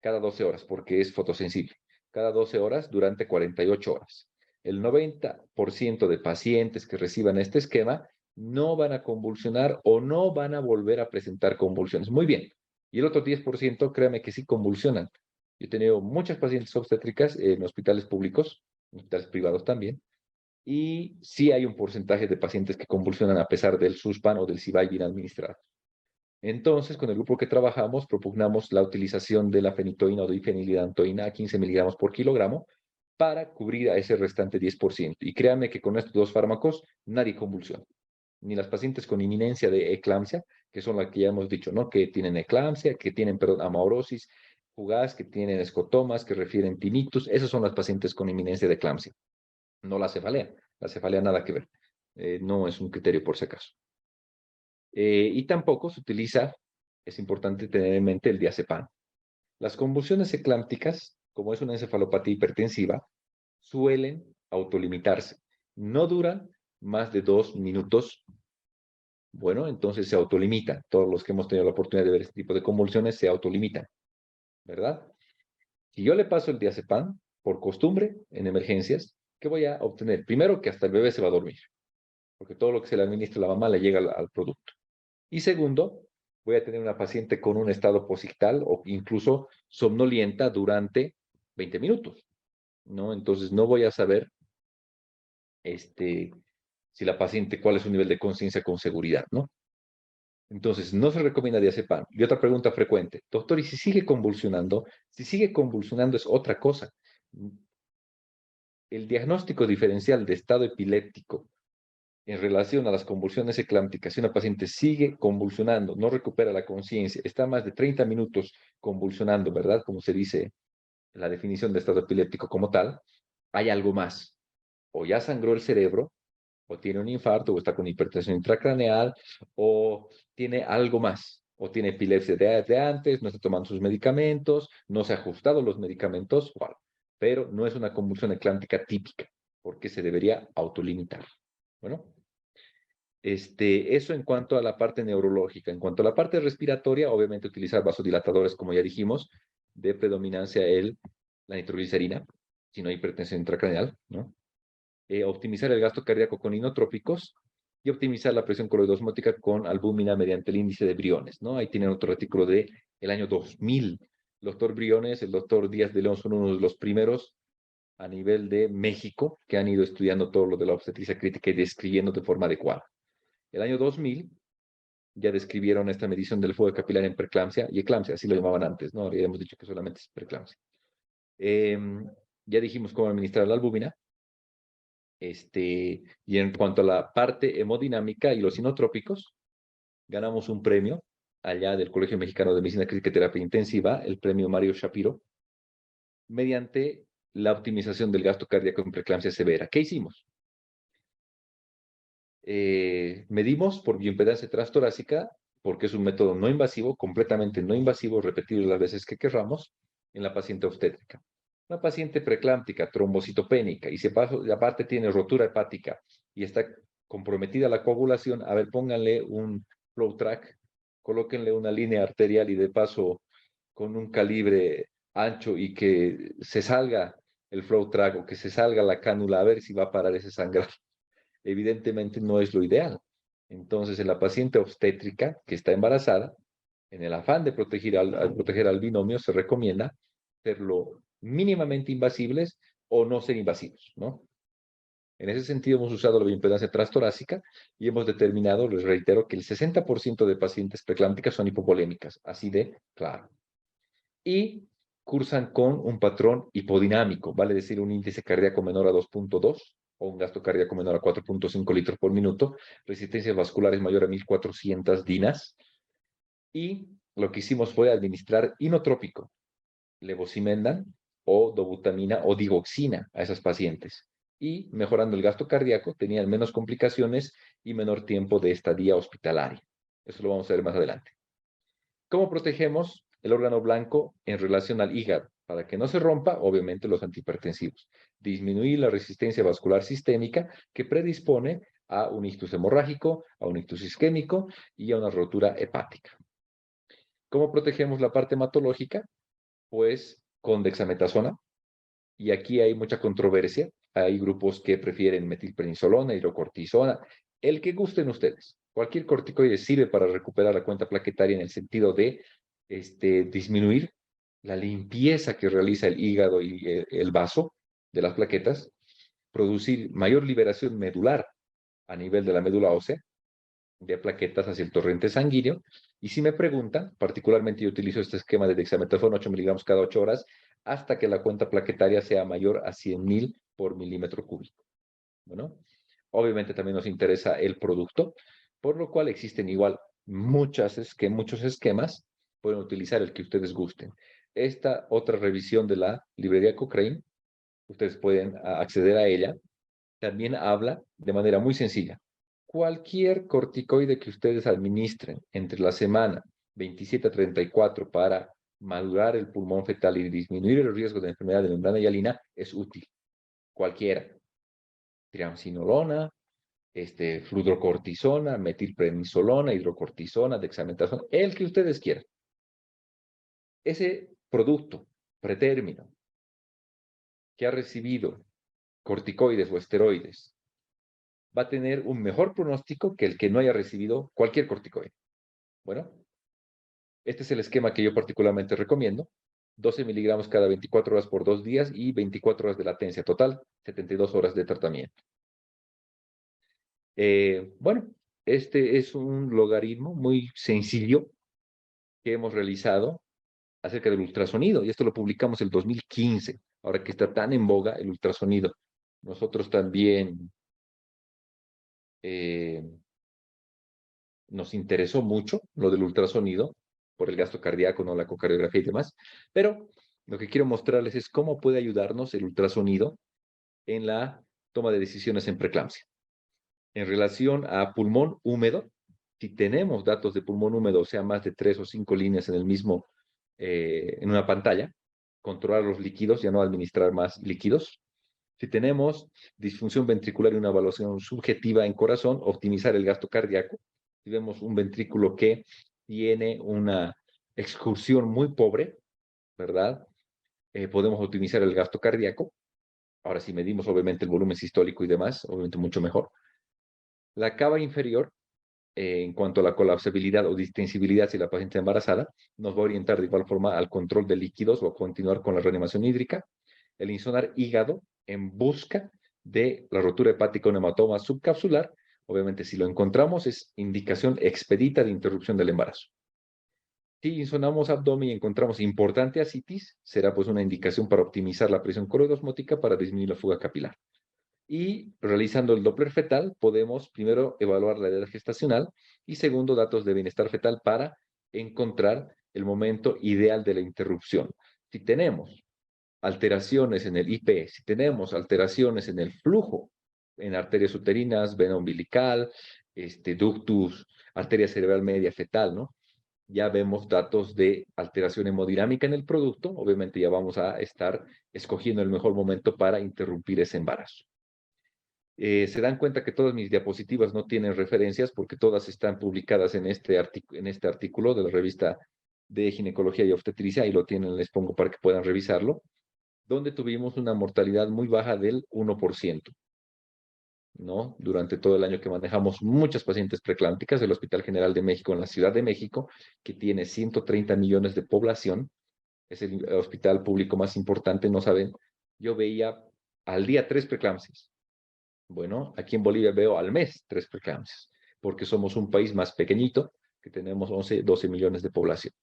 cada 12 horas, porque es fotosensible. Cada 12 horas durante 48 horas. El 90% de pacientes que reciban este esquema no van a convulsionar o no van a volver a presentar convulsiones. Muy bien. Y el otro 10%, créame que sí convulsionan. Yo he tenido muchas pacientes obstétricas en hospitales públicos, en hospitales privados también, y sí hay un porcentaje de pacientes que convulsionan a pesar del Suspán o del Cibai bien administrado. Entonces, con el grupo que trabajamos, propugnamos la utilización de la fenitoína o difenilidantoína a 15 miligramos por kilogramo para cubrir a ese restante 10%. Y créanme que con estos dos fármacos nadie convulsiona. Ni las pacientes con inminencia de eclampsia, que son las que ya hemos dicho, ¿no? Que tienen eclampsia, que tienen, perdón, amaurosis fugaz, que tienen escotomas, que refieren tinnitus. Esas son las pacientes con inminencia de eclampsia. No la cefalea. La cefalea nada que ver. No es un criterio por si acaso. Y tampoco se utiliza, es importante tener en mente el diazepam. Las convulsiones eclámpticas, como es una encefalopatía hipertensiva, suelen autolimitarse. No duran más de 2 minutos. Bueno, entonces se autolimitan. Todos los que hemos tenido la oportunidad de ver este tipo de convulsiones se autolimitan, ¿verdad? Si yo le paso el diazepam, por costumbre, en emergencias, ¿qué voy a obtener? Primero, que hasta el bebé se va a dormir, porque todo lo que se le administra a la mamá le llega al producto. Y segundo, voy a tener una paciente con un estado posictal o incluso somnolienta durante 20 minutos, ¿no? Entonces no voy a saber si la paciente, cuál es su nivel de conciencia con seguridad, ¿no? Entonces, no se recomienda diazepam. Y otra pregunta frecuente, doctor, ¿y si sigue convulsionando? Si sigue convulsionando es otra cosa. El diagnóstico diferencial de estado epiléptico en relación a las convulsiones eclámpticas, si una paciente sigue convulsionando, no recupera la conciencia, está más de 30 minutos convulsionando, ¿verdad? Como se dice en la definición de estado epiléptico como tal, hay algo más. O ya sangró el cerebro, o tiene un infarto, o está con hipertensión intracraneal, o tiene algo más, o tiene epilepsia de antes, no está tomando sus medicamentos, no se ha ajustado los medicamentos, o algo. Pero no es una convulsión eclántica típica, porque se debería autolimitar. Bueno, eso en cuanto a la parte neurológica. En cuanto a la parte respiratoria, obviamente utilizar vasodilatadores, como ya dijimos, de predominancia la nitroglicerina, si no hay hipertensión intracraneal, ¿no? Optimizar el gasto cardíaco con inotrópicos y optimizar la presión coloidosmótica con albúmina mediante el índice de Briones, ¿no? Ahí tienen otro artículo del año 2000. El doctor Briones, el doctor Díaz de León son uno de los primeros a nivel de México que han ido estudiando todo lo de la obstetricia crítica y describiendo de forma adecuada. El año 2000 ya describieron esta medición del fuego capilar en preeclampsia y eclampsia, así lo llamaban antes, ¿no? Ya hemos dicho que solamente es preeclampsia. Ya dijimos cómo administrar la albúmina. Y en cuanto a la parte hemodinámica y los inotrópicos, ganamos un premio allá del Colegio Mexicano de Medicina Crítica y Terapia Intensiva, el premio Mario Shapiro, mediante la optimización del gasto cardíaco en preeclampsia severa. ¿Qué hicimos? Medimos por bioimpedancia transtorácica, porque es un método no invasivo, completamente no invasivo, repetido las veces que querramos, en la paciente obstétrica. Una paciente preeclámptica, trombocitopénica, y aparte tiene rotura hepática y está comprometida la coagulación, a ver, pónganle un flow track, colóquenle una línea arterial y de paso con un calibre ancho y que se salga el flow track o que se salga la cánula, a ver si va a parar ese sangrado. Evidentemente no es lo ideal. Entonces, en la paciente obstétrica que está embarazada, en el afán de proteger al binomio, se recomienda hacerlo mínimamente invasibles o no ser invasivos, ¿no? En ese sentido, hemos usado la bioimpedancia transtorácica y hemos determinado, les reitero, que el 60% de pacientes preeclámpticas son hipovolémicas, así de claro. Y cursan con un patrón hipodinámico, vale decir un índice cardíaco menor a 2.2 o un gasto cardíaco menor a 4.5 litros por minuto, resistencias vasculares mayor a 1400 dinas, y lo que hicimos fue administrar inotrópico, levosimendan o dobutamina o digoxina a esas pacientes, y mejorando el gasto cardíaco tenían menos complicaciones y menor tiempo de estadía hospitalaria. Eso lo vamos a ver más adelante. ¿Cómo protegemos el órgano blanco en relación al hígado? Para que no se rompa, obviamente, los antihipertensivos. Disminuir la resistencia vascular sistémica que predispone a un ictus hemorrágico, a un ictus isquémico y a una rotura hepática. ¿Cómo protegemos la parte hematológica? pues con dexametasona, y aquí hay mucha controversia. Hay grupos que prefieren metilprednisolona, hidrocortisona, el que gusten ustedes. Cualquier corticoide sirve para recuperar la cuenta plaquetaria en el sentido de disminuir la limpieza que realiza el hígado y el vaso de las plaquetas, producir mayor liberación medular a nivel de la médula ósea, de plaquetas hacia el torrente sanguíneo. Y si me preguntan, particularmente yo utilizo este esquema de dexametasona 8 miligramos cada 8 horas hasta que la cuenta plaquetaria sea mayor a 100.000 por milímetro cúbico. Bueno, obviamente también nos interesa el producto, por lo cual existen igual muchos esquemas, pueden utilizar el que ustedes gusten. Esta otra revisión de la librería Cochrane, ustedes pueden acceder a ella, también habla de manera muy sencilla. Cualquier corticoide que ustedes administren entre la semana 27 a 34 para madurar el pulmón fetal y disminuir el riesgo de enfermedad de membrana hialina es útil. Cualquiera. Triamcinolona, fludrocortisona, metilprednisolona, hidrocortisona, dexametasona, el que ustedes quieran. Ese producto pretérmino que ha recibido corticoides o esteroides va a tener un mejor pronóstico que el que no haya recibido cualquier corticoide. Bueno, este es el esquema que yo particularmente recomiendo. 12 miligramos cada 24 horas por 2 días y 24 horas de latencia total, 72 horas de tratamiento. Bueno, este es un logaritmo muy sencillo que hemos realizado acerca del ultrasonido, y esto lo publicamos en el 2015, ahora que está tan en boga el ultrasonido. Nosotros también nos interesó mucho lo del ultrasonido, por el gasto cardíaco, no la ecocardiografía y demás, pero lo que quiero mostrarles es cómo puede ayudarnos el ultrasonido en la toma de decisiones en preeclampsia. En relación a pulmón húmedo, si tenemos datos de pulmón húmedo, o sea, más de 3 o 5 líneas en el mismo, en una pantalla, controlar los líquidos, ya no administrar más líquidos. Si tenemos disfunción ventricular y una evaluación subjetiva en corazón, optimizar el gasto cardíaco. Si vemos un ventrículo que tiene una excursión muy pobre, ¿verdad? Podemos optimizar el gasto cardíaco. Ahora, si medimos obviamente el volumen sistólico y demás, obviamente mucho mejor. La cava inferior, en cuanto a la colapsabilidad o distensibilidad si la paciente es embarazada, nos va a orientar de igual forma al control de líquidos o a continuar con la reanimación hídrica. El insonar hígado en busca de la rotura hepática o un hematoma subcapsular. Obviamente, si lo encontramos, es indicación expedita de interrupción del embarazo. Si insonamos abdomen y encontramos importante ascitis, será pues una indicación para optimizar la presión coreosmótica para disminuir la fuga capilar. Y realizando el Doppler fetal, podemos primero evaluar la edad gestacional y segundo, datos de bienestar fetal para encontrar el momento ideal de la interrupción. Si tenemos alteraciones en el IP, si tenemos alteraciones en el flujo, en arterias uterinas, vena umbilical, ductus, arteria cerebral media fetal, ¿no? Ya vemos datos de alteración hemodinámica en el producto, obviamente ya vamos a estar escogiendo el mejor momento para interrumpir ese embarazo. Se dan cuenta que todas mis diapositivas no tienen referencias porque todas están publicadas en este artículo de la revista de Ginecología y Obstetricia, y lo tienen, les pongo para que puedan revisarlo, donde tuvimos una mortalidad muy baja del 1%, ¿no? Durante todo el año que manejamos muchas pacientes preeclámpticas, el Hospital General de México en la Ciudad de México, que tiene 130 millones de población, es el hospital público más importante, no saben, yo veía al día 3 preeclampsias. Bueno, aquí en Bolivia veo al mes 3 preeclampsias, porque somos un país más pequeñito, que tenemos 11, 12 millones de población,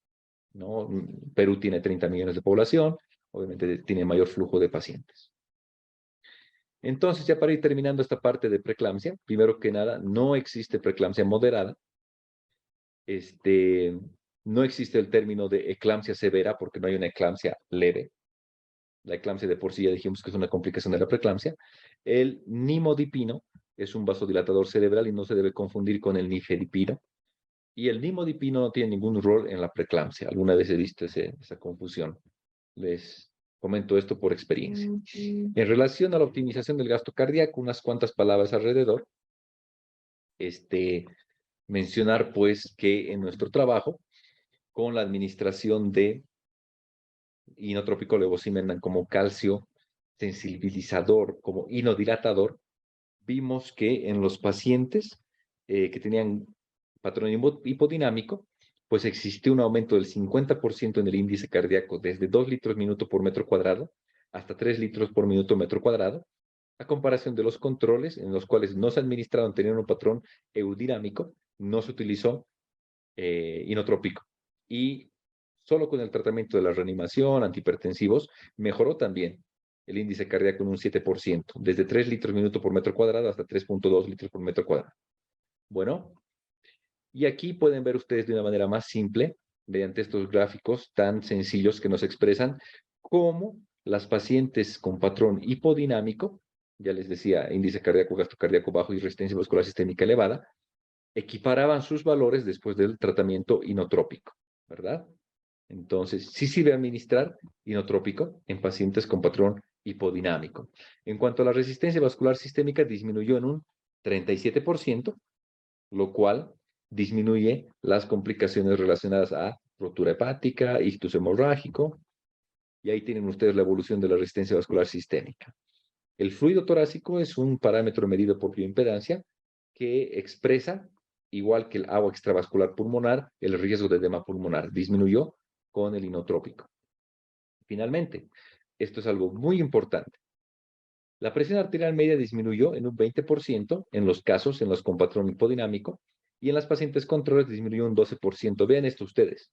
¿no? Perú tiene 30 millones de población, obviamente tiene mayor flujo de pacientes. Entonces, ya para ir terminando esta parte de preeclampsia, primero que nada, no existe preeclampsia moderada. No existe el término de eclampsia severa porque no hay una eclampsia leve. La eclampsia de por sí ya dijimos que es una complicación de la preeclampsia. El nimodipino es un vasodilatador cerebral y no se debe confundir con el nifedipino. Y el nimodipino no tiene ningún rol en la preeclampsia. ¿Alguna vez he visto esa confusión? Les comento esto por experiencia. En relación a la optimización del gasto cardíaco, unas cuantas palabras alrededor. Mencionar pues que en nuestro trabajo, con la administración de inotrópico levosimendan como calcio sensibilizador, como inodilatador, vimos que en los pacientes que tenían patrón hipodinámico, pues existió un aumento del 50% en el índice cardíaco, desde 2 litros minuto por metro cuadrado hasta 3 litros por minuto metro cuadrado, a comparación de los controles en los cuales no se administraron, tenían un patrón eudinámico, no se utilizó inotrópico. Y solo con el tratamiento de la reanimación, antihipertensivos, mejoró también el índice cardíaco en un 7%, desde 3 litros minuto por metro cuadrado hasta 3.2 litros por metro cuadrado. Bueno, y aquí pueden ver ustedes de una manera más simple, mediante estos gráficos tan sencillos que nos expresan cómo las pacientes con patrón hipodinámico, ya les decía, índice cardíaco, gasto cardíaco bajo y resistencia vascular sistémica elevada, equiparaban sus valores después del tratamiento inotrópico, ¿verdad? Entonces, sí sirve administrar inotrópico en pacientes con patrón hipodinámico. En cuanto a la resistencia vascular sistémica, disminuyó en un 37%, lo cual disminuye las complicaciones relacionadas a rotura hepática, ictus hemorrágico, y ahí tienen ustedes la evolución de la resistencia vascular sistémica. El fluido torácico es un parámetro medido por bioimpedancia que expresa, igual que el agua extravascular pulmonar, el riesgo de edema pulmonar. Disminuyó con el inotrópico. Finalmente, esto es algo muy importante. La presión arterial media disminuyó en un 20% en los casos en los con patrón hipodinámico y en las pacientes controles disminuyó un 12%. Vean esto ustedes.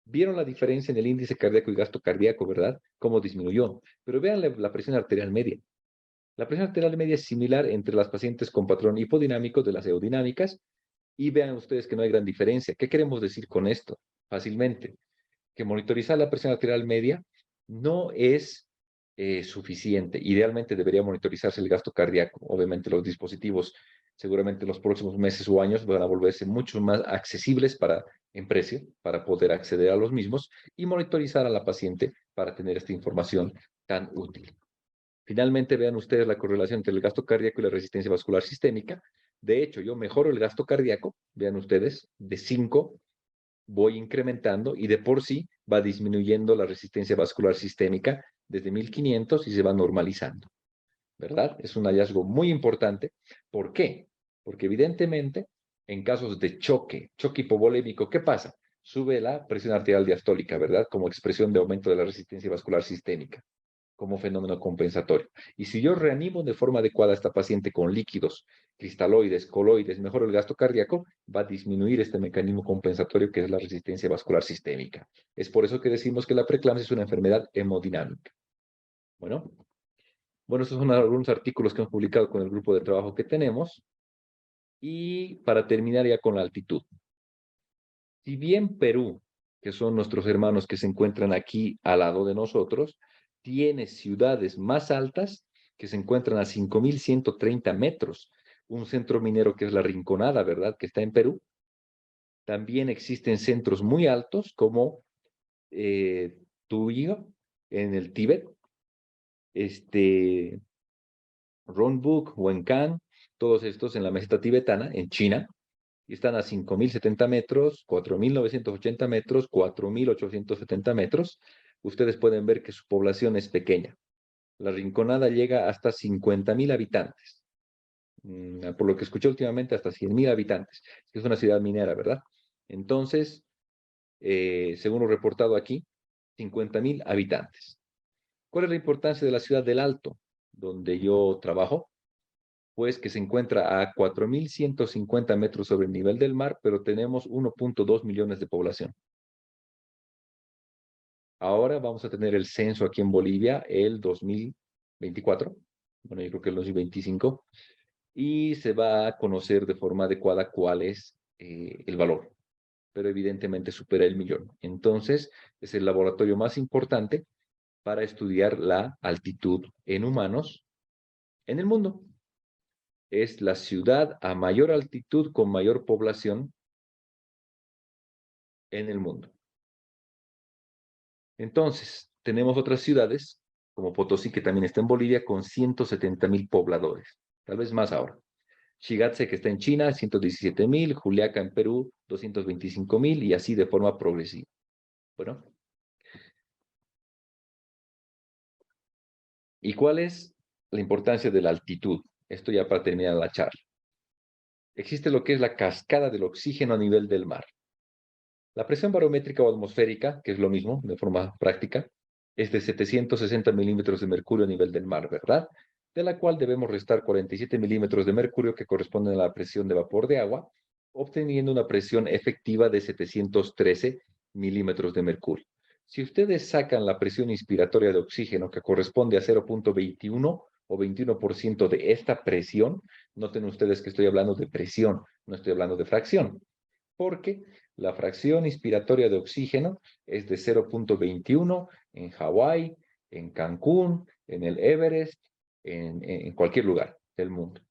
Vieron la diferencia en el índice cardíaco y gasto cardíaco, ¿verdad? Cómo disminuyó. Pero vean la presión arterial media. La presión arterial media es similar entre las pacientes con patrón hipodinámico de las eodinámicas y vean ustedes que no hay gran diferencia. ¿Qué queremos decir con esto? Fácilmente, que monitorizar la presión arterial media no es suficiente. Idealmente debería monitorizarse el gasto cardíaco. Obviamente los dispositivos seguramente en los próximos meses o años van a volverse mucho más accesibles en precio para poder acceder a los mismos y monitorizar a la paciente para tener esta información tan útil. Finalmente, vean ustedes la correlación entre el gasto cardíaco y la resistencia vascular sistémica. De hecho, yo mejoro el gasto cardíaco, vean ustedes, de 5 voy incrementando y de por sí va disminuyendo la resistencia vascular sistémica desde 1500 y se va normalizando, ¿verdad? Es un hallazgo muy importante. ¿Por qué? Porque evidentemente, en casos de choque hipovolémico, ¿qué pasa? Sube la presión arterial diastólica, ¿verdad? Como expresión de aumento de la resistencia vascular sistémica, como fenómeno compensatorio. Y si yo reanimo de forma adecuada a esta paciente con líquidos, cristaloides, coloides, mejoro el gasto cardíaco, va a disminuir este mecanismo compensatorio que es la resistencia vascular sistémica. Es por eso que decimos que la preeclampsia es una enfermedad hemodinámica. Bueno, estos son algunos artículos que hemos publicado con el grupo de trabajo que tenemos. Y para terminar ya con la altitud. Si bien Perú, que son nuestros hermanos que se encuentran aquí al lado de nosotros, tiene ciudades más altas que se encuentran a 5.130 metros. Un centro minero que es La Rinconada, ¿verdad? Que está en Perú. También existen centros muy altos como Tuyo, en el Tíbet, Rongbuk, Huencan, todos estos en la meseta tibetana, en China, y están a 5.070 metros, 4.980 metros, 4.870 metros. Ustedes pueden ver que su población es pequeña. La Rinconada llega hasta 50.000 habitantes. Por lo que escuché últimamente, hasta 100.000 habitantes. Es una ciudad minera, ¿verdad? Entonces, según lo reportado aquí, 50.000 habitantes. ¿Cuál es la importancia de la ciudad del Alto, donde yo trabajo? Pues que se encuentra a 4.150 metros sobre el nivel del mar, pero tenemos 1.2 millones de población. Ahora vamos a tener el censo aquí en Bolivia el 2024, bueno, yo creo que el 2025, y se va a conocer de forma adecuada cuál es el valor, pero evidentemente supera el millón. Entonces, es el laboratorio más importante para estudiar la altitud en humanos en el mundo. Es la ciudad a mayor altitud con mayor población en el mundo. Entonces, tenemos otras ciudades, como Potosí, que también está en Bolivia, con 170.000 pobladores, tal vez más ahora. Shigatse, que está en China, 117.000, Juliaca en Perú, 225.000, y así de forma progresiva. Bueno, ¿Y cuál es la importancia de la altitud? Esto ya para terminar la charla. Existe lo que es la cascada del oxígeno a nivel del mar. La presión barométrica o atmosférica, que es lo mismo de forma práctica, es de 760 milímetros de mercurio a nivel del mar, ¿verdad? De la cual debemos restar 47 milímetros de mercurio que corresponden a la presión de vapor de agua, obteniendo una presión efectiva de 713 milímetros de mercurio. Si ustedes sacan la presión inspiratoria de oxígeno, que corresponde a 0.21 o 21% de esta presión, noten ustedes que estoy hablando de presión, no estoy hablando de fracción, porque la fracción inspiratoria de oxígeno es de 0.21 en Hawái, en Cancún, en el Everest, en cualquier lugar del mundo.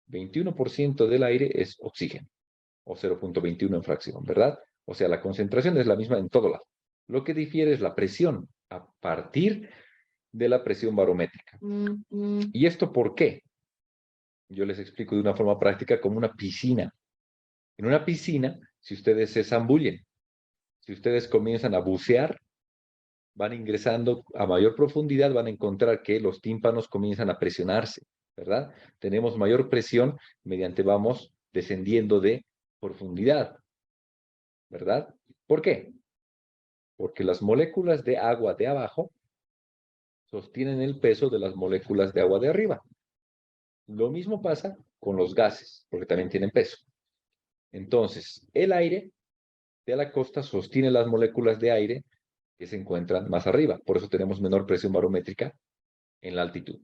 21% del aire es oxígeno, o 0.21 en fracción, ¿verdad? O sea, la concentración es la misma en todo lado. Lo que difiere es la presión a partir de la presión barométrica. ¿Y esto por qué? Yo les explico de una forma práctica como una piscina. En una piscina, si ustedes se zambullen, si ustedes comienzan a bucear, van ingresando a mayor profundidad, van a encontrar que los tímpanos comienzan a presionarse, ¿verdad? Tenemos mayor presión mediante vamos descendiendo de profundidad, ¿verdad? ¿Por qué? Porque las moléculas de agua de abajo sostienen el peso de las moléculas de agua de arriba. Lo mismo pasa con los gases, porque también tienen peso. Entonces, el aire de la costa sostiene las moléculas de aire que se encuentran más arriba. Por eso tenemos menor presión barométrica en la altitud.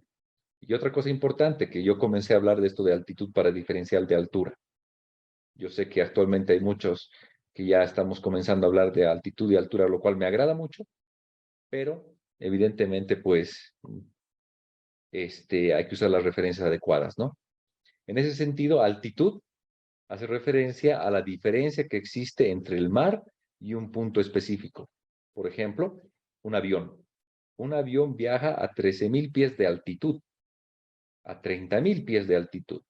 Y otra cosa importante, que yo comencé a hablar de esto de altitud para diferencial de altura. Yo sé que actualmente hay muchos que ya estamos comenzando a hablar de altitud y altura, lo cual me agrada mucho, pero evidentemente pues hay que usar las referencias adecuadas, ¿no? En ese sentido, altitud hace referencia a la diferencia que existe entre el mar y un punto específico. Por ejemplo, un avión. Un avión viaja a 13.000 pies de altitud, a 30.000 pies de altitud.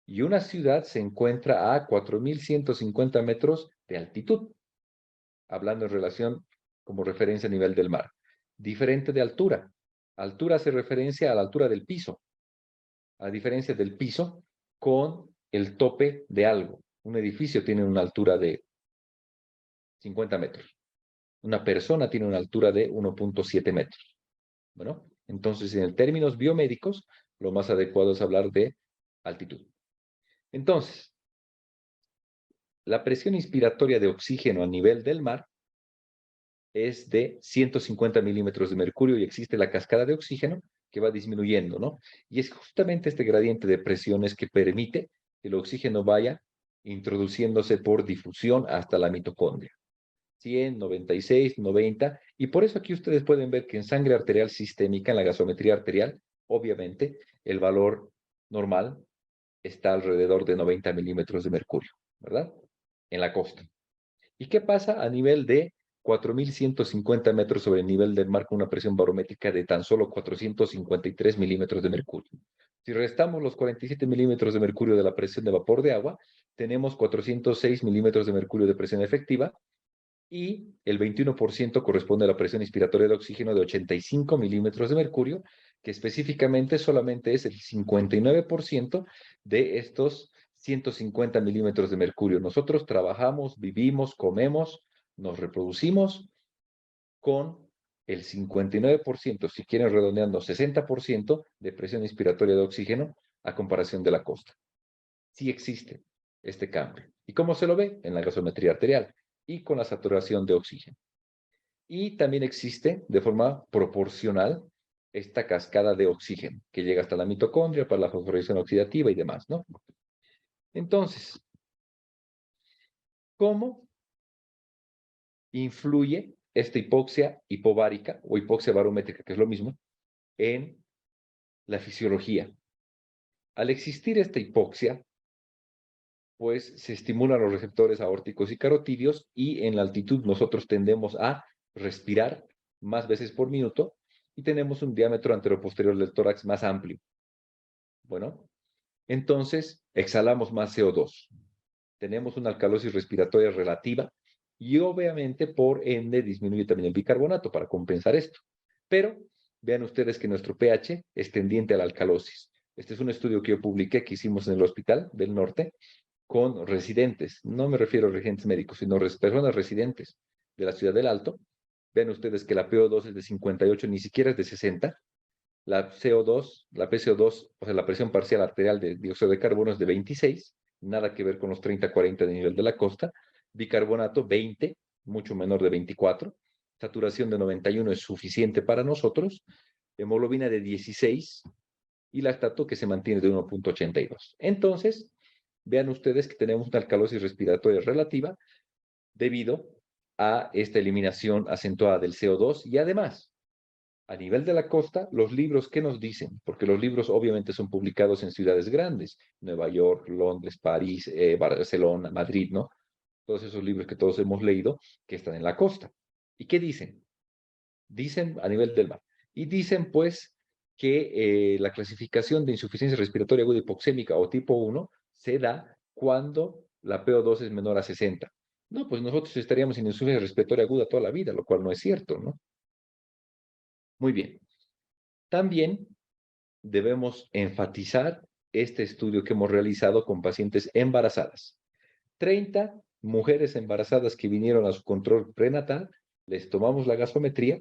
Y una ciudad se encuentra a 4.150 metros de altitud, hablando en relación como referencia a nivel del mar. Diferente de altura. Altura hace referencia a la altura del piso, a diferencia del piso con el tope de algo. Un edificio tiene una altura de 50 metros. Una persona tiene una altura de 1.7 metros. Bueno, entonces en términos biomédicos, lo más adecuado es hablar de altitud. Entonces, la presión inspiratoria de oxígeno a nivel del mar es de 150 milímetros de mercurio y existe la cascada de oxígeno que va disminuyendo, ¿no? Y es justamente este gradiente de presiones que permite que el oxígeno vaya introduciéndose por difusión hasta la mitocondria. 100, 96, 90, y por eso aquí ustedes pueden ver que en sangre arterial sistémica, en la gasometría arterial, obviamente, el valor normal está alrededor de 90 milímetros de mercurio, ¿verdad? En la costa. ¿Y qué pasa a nivel de 4.150 metros sobre el nivel del mar con una presión barométrica de tan solo 453 milímetros de mercurio? Si restamos los 47 milímetros de mercurio de la presión de vapor de agua, tenemos 406 milímetros de mercurio de presión efectiva, y el 21% corresponde a la presión inspiratoria de oxígeno de 85 milímetros de mercurio, que específicamente solamente es el 59% de estos 150 milímetros de mercurio. Nosotros trabajamos, vivimos, comemos, nos reproducimos con el 59%, si quieren redondeando 60% de presión inspiratoria de oxígeno a comparación de la costa. Sí existe este cambio. ¿Y cómo se lo ve? En la gasometría arterial y con la saturación de oxígeno. Y también existe de forma proporcional esta cascada de oxígeno que llega hasta la mitocondria para la fosforilación oxidativa y demás, ¿no? Entonces, ¿cómo influye esta hipoxia hipovárica o hipoxia barométrica, que es lo mismo, en la fisiología? Al existir esta hipoxia, pues se estimulan los receptores aórticos y carotídeos y en la altitud nosotros tendemos a respirar más veces por minuto y tenemos un diámetro anteroposterior del tórax más amplio. Bueno, entonces exhalamos más CO2. Tenemos una alcalosis respiratoria relativa y obviamente por ende disminuye también el bicarbonato para compensar esto. Pero vean ustedes que nuestro pH es tendiente a la alcalosis. Este es un estudio que yo publiqué, que hicimos en el Hospital del Norte, con residentes. No me refiero a residentes médicos, sino personas residentes de la Ciudad del Alto. Vean ustedes que la PO2 es de 58, ni siquiera es de 60. La CO2, la PCO2, o sea, la presión parcial arterial de dióxido de carbono es de 26, nada que ver con los 30-40 de nivel de la costa. Bicarbonato 20, mucho menor de 24. Saturación de 91 es suficiente para nosotros. Hemoglobina de 16 y lactato que se mantiene de 1.82. Entonces, vean ustedes que tenemos una alcalosis respiratoria relativa debido a esta eliminación acentuada del CO2 y además, a nivel de la costa, los libros, ¿qué nos dicen? Porque los libros obviamente son publicados en ciudades grandes, Nueva York, Londres, París, Barcelona, Madrid, ¿no? Todos esos libros que todos hemos leído que están en la costa. ¿Y qué dicen? Dicen a nivel del mar. Y dicen, pues, que la clasificación de insuficiencia respiratoria aguda hipoxémica o tipo 1 se da cuando la PO2 es menor a 60. No, pues nosotros estaríamos en insuficiencia respiratoria aguda toda la vida, lo cual no es cierto, ¿no? Muy bien. También debemos enfatizar este estudio que hemos realizado con pacientes embarazadas. 30 mujeres embarazadas que vinieron a su control prenatal, les tomamos la gasometría,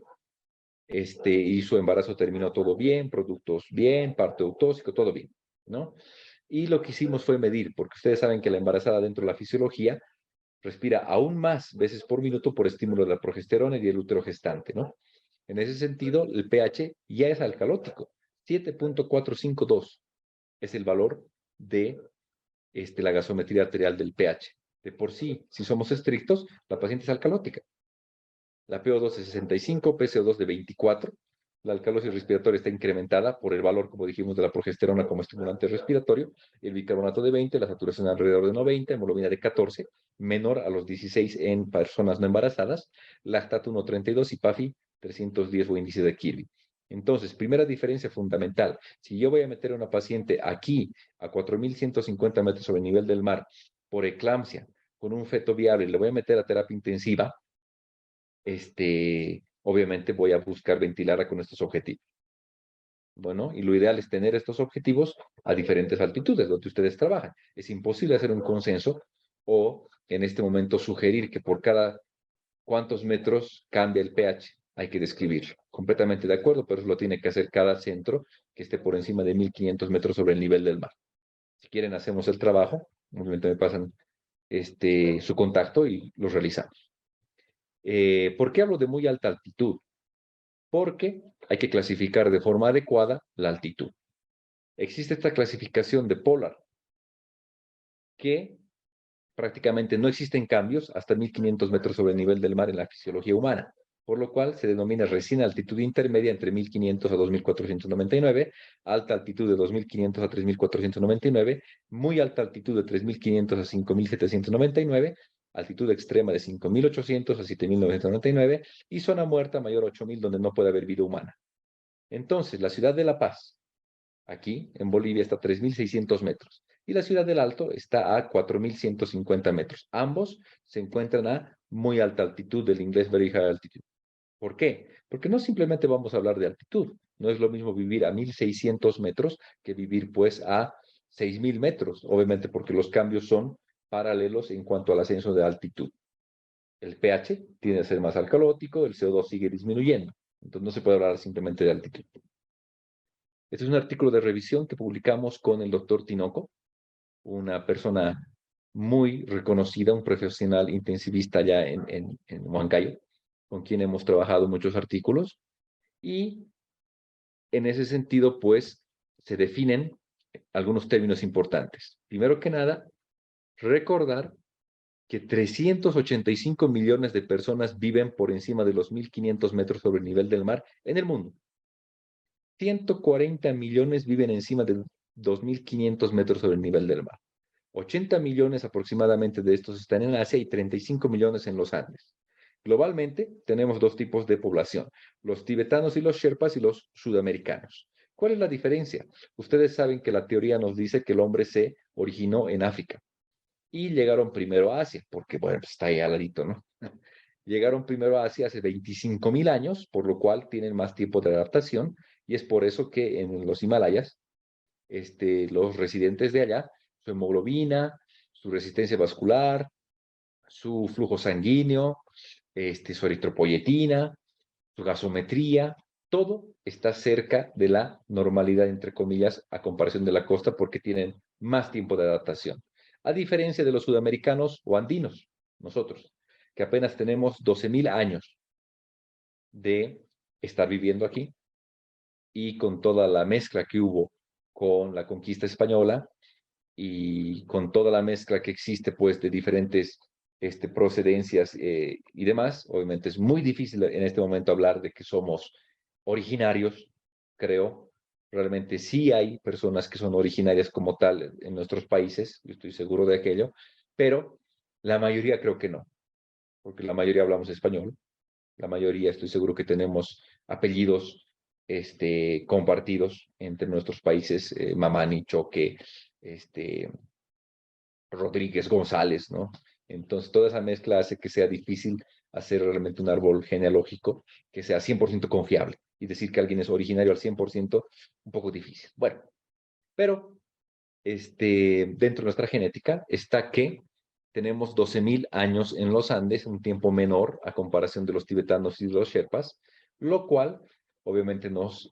y su embarazo terminó todo bien, productos bien, parto eutóxico, todo bien, ¿no? Y lo que hicimos fue medir, porque ustedes saben que la embarazada dentro de la fisiología respira aún más veces por minuto por estímulo de la progesterona y el útero gestante, ¿no? En ese sentido, el pH ya es alcalótico. 7.452 es el valor de la gasometría arterial del pH. De por sí, si somos estrictos, la paciente es alcalótica. La PO2 de 65, PCO2 de 24. La alcalosis respiratoria está incrementada por el valor, como dijimos, de la progesterona como estimulante respiratorio, el bicarbonato de 20, la saturación alrededor de 90, hemoglobina de 14, menor a los 16 en personas no embarazadas, lactato 1.32 y PAFI 310 o índice de Kirby. Entonces, primera diferencia fundamental, si yo voy a meter a una paciente aquí a 4.150 metros sobre el nivel del mar por eclampsia, con un feto viable, le voy a meter a terapia intensiva, obviamente voy a buscar ventilarla con estos objetivos. Bueno, y lo ideal es tener estos objetivos a diferentes altitudes donde ustedes trabajan. Es imposible hacer un consenso o en este momento sugerir que por cada cuántos metros cambia el pH. Hay que describirlo. Completamente de acuerdo, pero eso lo tiene que hacer cada centro que esté por encima de 1.500 metros sobre el nivel del mar. Si quieren, hacemos el trabajo. Obviamente me pasan su contacto y lo realizamos. ¿Por qué hablo de muy alta altitud? Porque hay que clasificar de forma adecuada la altitud. Existe esta clasificación de Polar, que prácticamente no existen cambios hasta 1.500 metros sobre el nivel del mar en la fisiología humana, por lo cual se denomina recién altitud intermedia entre 1.500 a 2.499, alta altitud de 2.500 a 3.499, muy alta altitud de 3.500 a 5.799, altitud extrema de 5.800 a 7.999 y zona muerta mayor a 8.000 donde no puede haber vida humana. Entonces, la ciudad de La Paz, aquí en Bolivia, está a 3.600 metros y la ciudad del Alto está a 4.150 metros. Ambos se encuentran a muy alta altitud, del inglés very high altitude. ¿Por qué? Porque no simplemente vamos a hablar de altitud. No es lo mismo vivir a 1.600 metros que vivir pues a 6.000 metros, obviamente porque los cambios son paralelos en cuanto al ascenso de altitud. El pH tiende a ser más alcalótico, el CO2 sigue disminuyendo. Entonces no se puede hablar simplemente de altitud. Este es un artículo de revisión que publicamos con el doctor Tinoco, una persona muy reconocida, un profesional intensivista allá en Huancayo, con quien hemos trabajado muchos artículos. Y en ese sentido, pues, se definen algunos términos importantes. Primero que nada, recordar que 385 millones de personas viven por encima de los 1.500 metros sobre el nivel del mar en el mundo. 140 millones viven encima de 2.500 metros sobre el nivel del mar. 80 millones aproximadamente de estos están en Asia y 35 millones en los Andes. Globalmente tenemos dos tipos de población, los tibetanos y los sherpas y los sudamericanos. ¿Cuál es la diferencia? Ustedes saben que la teoría nos dice que el hombre se originó en África y llegaron primero a Asia, porque bueno, pues está ahí al ladito, ¿no? Llegaron primero a Asia hace 25.000 años, por lo cual tienen más tiempo de adaptación, y es por eso que en los Himalayas, los residentes de allá, su hemoglobina, su resistencia vascular, su flujo sanguíneo, su eritropoyetina, su gasometría, todo está cerca de la normalidad, entre comillas, a comparación de la costa, porque tienen más tiempo de adaptación. A diferencia de los sudamericanos o andinos, nosotros, que apenas tenemos 12.000 años de estar viviendo aquí, y con toda la mezcla que hubo con la conquista española y con toda la mezcla que existe pues de diferentes procedencias y demás, obviamente es muy difícil en este momento hablar de que somos originarios, creo. Realmente sí hay personas que son originarias como tal en nuestros países, yo estoy seguro de aquello, pero la mayoría creo que no, porque la mayoría hablamos español, la mayoría estoy seguro que tenemos apellidos compartidos entre nuestros países, Mamani, Choque, Rodríguez, González, ¿no? Entonces, toda esa mezcla hace que sea difícil hacer realmente un árbol genealógico que sea 100% confiable. Y decir que alguien es originario al 100%, un poco difícil. Bueno, pero dentro de nuestra genética está que tenemos 12.000 años en los Andes, un tiempo menor a comparación de los tibetanos y los sherpas, lo cual obviamente nos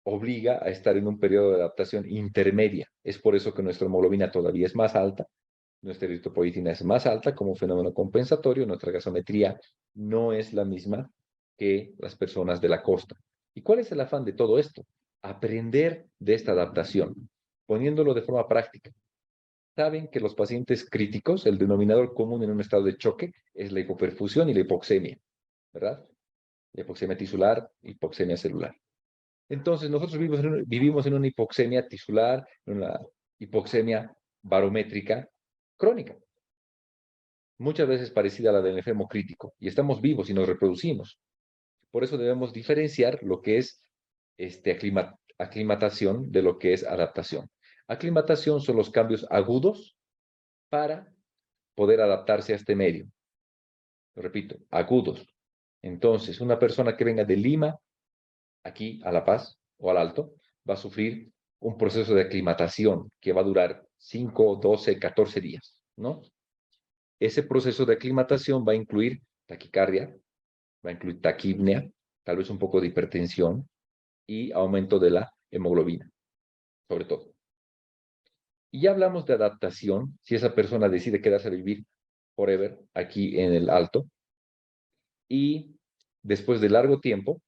obliga a estar en un periodo de adaptación intermedia. Es por eso que nuestra hemoglobina todavía es más alta, nuestra eritropoyetina es más alta como fenómeno compensatorio, nuestra gasometría no es la misma que las personas de la costa. ¿Y cuál es el afán de todo esto? Aprender de esta adaptación, poniéndolo de forma práctica. Saben que los pacientes críticos, el denominador común en un estado de choque es la hipoperfusión y la hipoxemia, ¿verdad? La hipoxemia tisular, hipoxemia celular. Entonces, nosotros vivimos en una hipoxemia tisular, en una hipoxemia barométrica crónica, muchas veces parecida a la del enfermo crítico, y estamos vivos y nos reproducimos. Por eso debemos diferenciar lo que es aclimatación de lo que es adaptación. Aclimatación son los cambios agudos para poder adaptarse a este medio. Lo repito, agudos. Entonces, una persona que venga de Lima, aquí a La Paz o al Alto, va a sufrir un proceso de aclimatación que va a durar 5, 12, 14 días, ¿no? Ese proceso de aclimatación va a incluir taquicardia, va a incluir taquipnea, tal vez un poco de hipertensión y aumento de la hemoglobina, sobre todo. Y ya hablamos de adaptación, si esa persona decide quedarse a vivir forever aquí en el Alto, y después de largo tiempo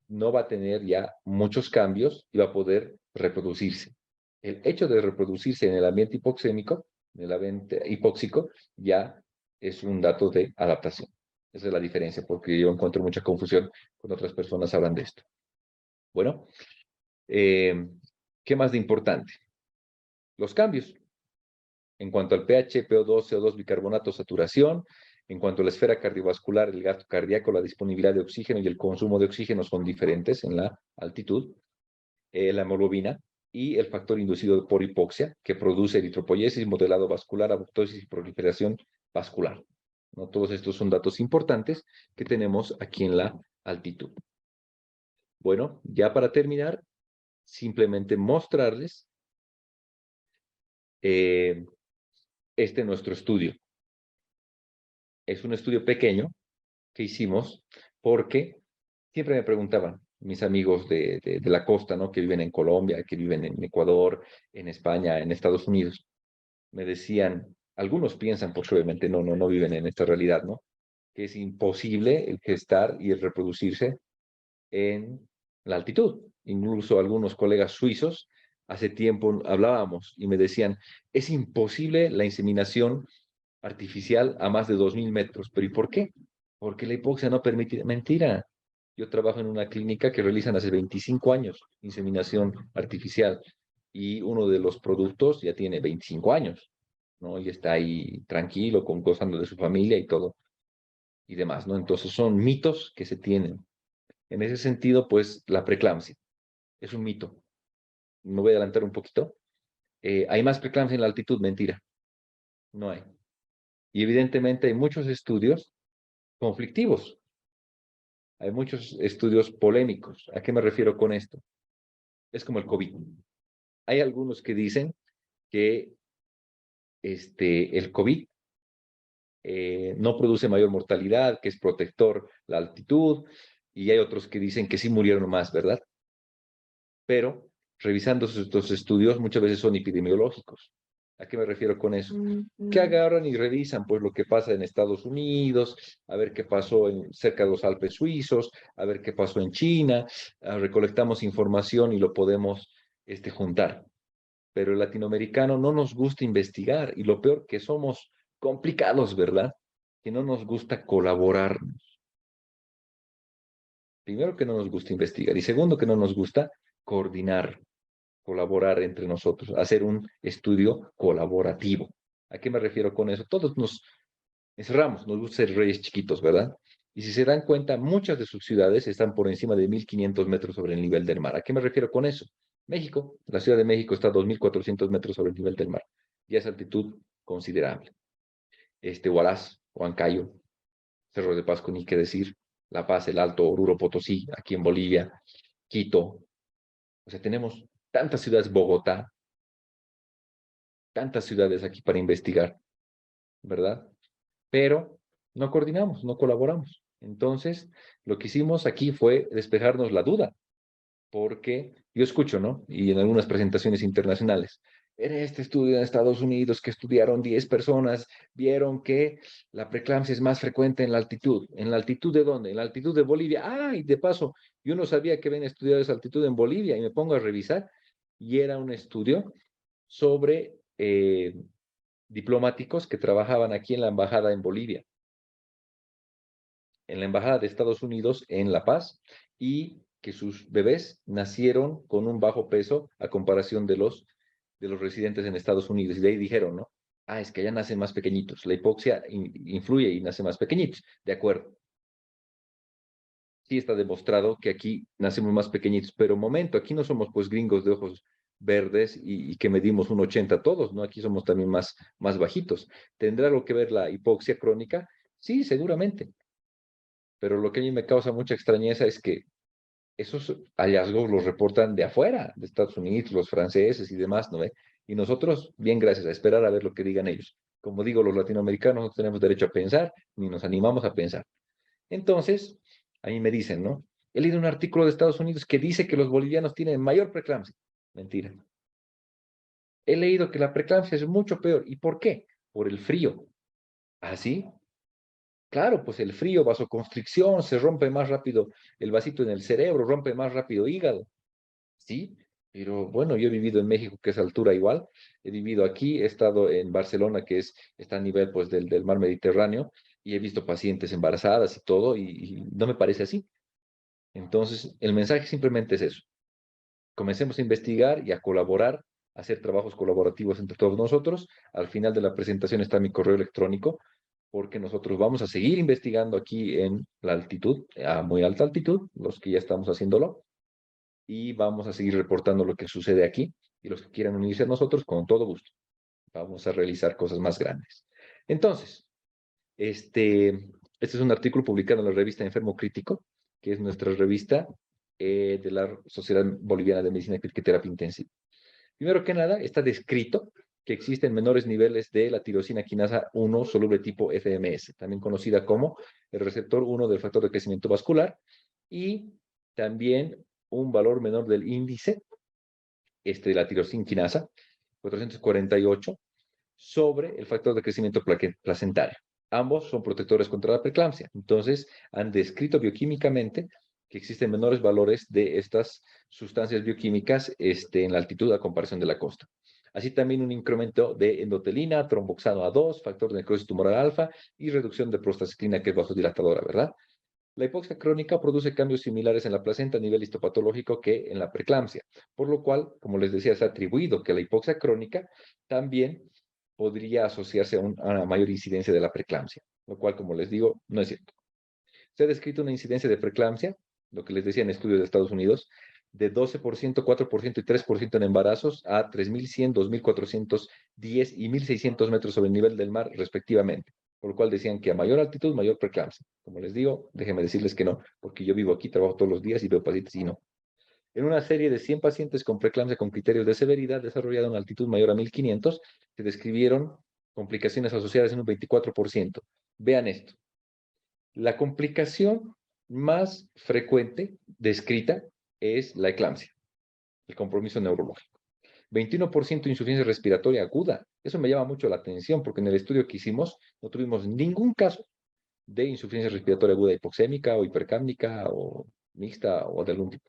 no va a tener ya muchos cambios y va a poder reproducirse. El hecho de reproducirse en el ambiente hipoxémico, en el ambiente hipóxico, ya es un dato de adaptación. Esa es la diferencia, porque yo encuentro mucha confusión cuando otras personas hablan de esto. Bueno, ¿qué más de importante? Los cambios. En cuanto al pH, PO2, CO2, bicarbonato, saturación, en cuanto a la esfera cardiovascular, el gasto cardíaco, la disponibilidad de oxígeno y el consumo de oxígeno son diferentes en la altitud. La hemoglobina y el factor inducido por hipoxia, que produce eritropoyesis, modelado vascular, apoptosis y proliferación vascular. ¿No? Todos estos son datos importantes que tenemos aquí en la altitud. Bueno, ya para terminar, simplemente mostrarles nuestro estudio. Es un estudio pequeño que hicimos porque siempre me preguntaban mis amigos de la costa, ¿no? Que viven en Colombia, que viven en Ecuador, en España, en Estados Unidos. Me decían, algunos piensan, pues obviamente no viven en esta realidad, ¿no? Que es imposible el gestar y el reproducirse en la altitud. Incluso algunos colegas suizos, hace tiempo hablábamos y me decían, es imposible la inseminación artificial a más de 2.000 metros. ¿Pero y por qué? Porque la hipoxia no permite. Mentira. Yo trabajo en una clínica que realizan hace 25 años inseminación artificial y uno de los productos ya tiene 25 años, ¿no? Y está ahí tranquilo, gozando de su familia y todo y demás, ¿no? Entonces son mitos que se tienen. En ese sentido, pues la preeclampsia es un mito. Me voy a adelantar un poquito. ¿Hay más preeclampsia en la altitud? Mentira. No hay. Y evidentemente hay muchos estudios conflictivos. Hay muchos estudios polémicos. ¿A qué me refiero con esto? Es como el COVID. Hay algunos que dicen que el COVID no produce mayor mortalidad, que es protector la altitud, y hay otros que dicen que sí murieron más, ¿verdad? Pero revisando estos estudios muchas veces son epidemiológicos. ¿A qué me refiero con eso? Que agarran y revisan pues lo que pasa en Estados Unidos, a ver qué pasó cerca de los Alpes suizos, a ver qué pasó en China, recolectamos información y lo podemos juntar. Pero el latinoamericano no nos gusta investigar y lo peor que somos complicados, ¿verdad? Que no nos gusta colaborar. Primero que no nos gusta investigar y segundo que no nos gusta coordinar, colaborar entre nosotros, hacer un estudio colaborativo. ¿A qué me refiero con eso? Todos nos encerramos, nos gusta ser reyes chiquitos, ¿verdad? Y si se dan cuenta, muchas de sus ciudades están por encima de 1.500 metros sobre el nivel del mar. ¿A qué me refiero con eso? México, la Ciudad de México está a 2.400 metros sobre el nivel del mar. Ya es altitud considerable. Huaraz, Huancayo, Cerro de Pasco, ni qué decir, La Paz, El Alto, Oruro, Potosí, aquí en Bolivia, Quito. O sea, tenemos tantas ciudades, Bogotá, tantas ciudades aquí para investigar, ¿verdad? Pero no coordinamos, no colaboramos. Entonces, lo que hicimos aquí fue despejarnos la duda, porque yo escucho, ¿no? Y en algunas presentaciones internacionales, en este estudio en Estados Unidos que estudiaron 10 personas, vieron que la preeclampsia es más frecuente en la altitud. ¿En la altitud de dónde? En la altitud de Bolivia. Ah, y de paso, yo no sabía que habían estudiado esa altitud en Bolivia y me pongo a revisar y era un estudio sobre diplomáticos que trabajaban aquí en la embajada en Bolivia, en la embajada de Estados Unidos en La Paz, y que sus bebés nacieron con un bajo peso a comparación de los residentes en Estados Unidos. Y de ahí dijeron, ¿no? Ah, es que allá nacen más pequeñitos. La hipoxia influye y nacen más pequeñitos. De acuerdo. Sí está demostrado que aquí nacemos más pequeñitos, pero momento, aquí no somos pues gringos de ojos verdes y que medimos 1,80 todos, ¿no? Aquí somos también más bajitos. ¿Tendrá algo que ver la hipoxia crónica? Sí, seguramente. Pero lo que a mí me causa mucha extrañeza es que esos hallazgos los reportan de afuera, de Estados Unidos, los franceses y demás, ¿no ve? Y nosotros, bien, gracias, a esperar a ver lo que digan ellos. Como digo, los latinoamericanos no tenemos derecho a pensar, ni nos animamos a pensar. Entonces, a mí me dicen, ¿no? He leído un artículo de Estados Unidos que dice que los bolivianos tienen mayor preeclampsia. Mentira. He leído que la preeclampsia es mucho peor. ¿Y por qué? Por el frío. ¿Ah, sí? Claro, pues el frío, vasoconstricción, se rompe más rápido el vasito en el cerebro, rompe más rápido hígado. Sí, pero bueno, yo he vivido en México, que es altura igual. He vivido aquí, he estado en Barcelona, que está a nivel pues del mar Mediterráneo, y he visto pacientes embarazadas y todo, y no me parece así. Entonces, el mensaje simplemente es eso. Comencemos a investigar y a colaborar, a hacer trabajos colaborativos entre todos nosotros. Al final de la presentación está mi correo electrónico, porque nosotros vamos a seguir investigando aquí en la altitud, a muy alta altitud, los que ya estamos haciéndolo, y vamos a seguir reportando lo que sucede aquí, y los que quieran unirse a nosotros, con todo gusto. Vamos a realizar cosas más grandes. Entonces, este es un artículo publicado en la revista Enfermo Crítico, que es nuestra revista de la Sociedad Boliviana de Medicina Crítica y Terapia Intensiva. Primero que nada, está descrito que existen menores niveles de la tirosina quinasa 1 soluble tipo FMS, también conocida como el receptor 1 del factor de crecimiento vascular, y también un valor menor del índice de la tirosina quinasa, 448, sobre el factor de crecimiento placentario. Ambos son protectores contra la preeclampsia. Entonces, han descrito bioquímicamente que existen menores valores de estas sustancias bioquímicas en la altitud a comparación de la costa. Así también un incremento de endotelina, tromboxano A2, factor de necrosis tumoral alfa y reducción de prostaciclina, que es vasodilatadora, ¿verdad? La hipoxia crónica produce cambios similares en la placenta a nivel histopatológico que en la preeclampsia, por lo cual, como les decía, se ha atribuido que la hipoxia crónica también podría asociarse a una mayor incidencia de la preeclampsia, lo cual, como les digo, no es cierto. Se ha descrito una incidencia de preeclampsia, lo que les decía en estudios de Estados Unidos, de 12%, 4% y 3% en embarazos a 3.100, 2.410 y 1.600 metros sobre el nivel del mar, respectivamente. por lo cual decían que a mayor altitud, mayor preeclampsia. Como les digo, déjenme decirles que no, porque yo vivo aquí, trabajo todos los días y veo pacientes y no. En una serie de 100 pacientes con preeclampsia con criterios de severidad desarrollada a una altitud mayor a 1500, se describieron complicaciones asociadas en un 24%. Vean esto. La complicación más frecuente descrita es la eclampsia, el compromiso neurológico. 21% de insuficiencia respiratoria aguda. Eso me llama mucho la atención porque en el estudio que hicimos no tuvimos ningún caso de insuficiencia respiratoria aguda hipoxémica o hipercápnica o mixta o de algún tipo.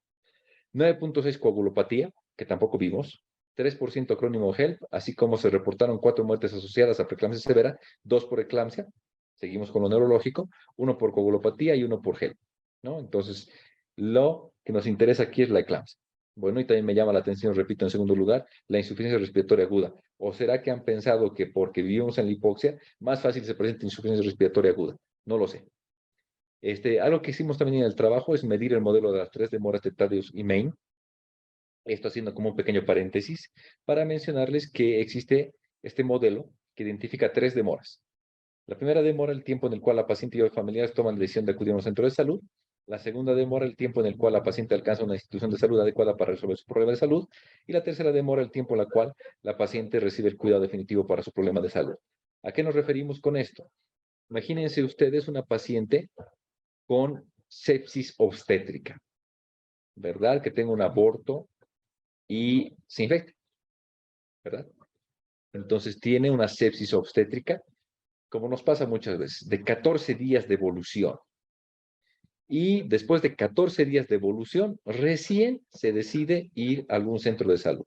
9.6 coagulopatía, que tampoco vimos. 3% acrónimo HELP, así como se reportaron 4 muertes asociadas a preeclampsia severa, 2 por eclampsia, seguimos con lo neurológico, 1 por coagulopatía y 1 por HELP, ¿no? Entonces, lo que nos interesa aquí es la eclampsia. Bueno, y también me llama la atención, repito, en segundo lugar, la insuficiencia respiratoria aguda. ¿O será que han pensado que porque vivimos en la hipoxia, más fácil se presenta insuficiencia respiratoria aguda? No lo sé. Algo que hicimos también en el trabajo es medir el modelo de las 3 demoras de Tadius y Main. Esto haciendo como un pequeño paréntesis para mencionarles que existe este modelo que identifica 3 demoras. La primera demora el tiempo en el cual la paciente y los familiares toman la decisión de acudir a un centro de salud. La segunda demora el tiempo en el cual la paciente alcanza una institución de salud adecuada para resolver su problema de salud. Y la tercera demora el tiempo en el cual la paciente recibe el cuidado definitivo para su problema de salud. ¿A qué nos referimos con esto? Imagínense ustedes una paciente con sepsis obstétrica, ¿verdad? Que tenga un aborto y se infecta, ¿verdad? Entonces tiene una sepsis obstétrica, como nos pasa muchas veces, de 14 días de evolución. Y después de 14 días de evolución, recién se decide ir a algún centro de salud.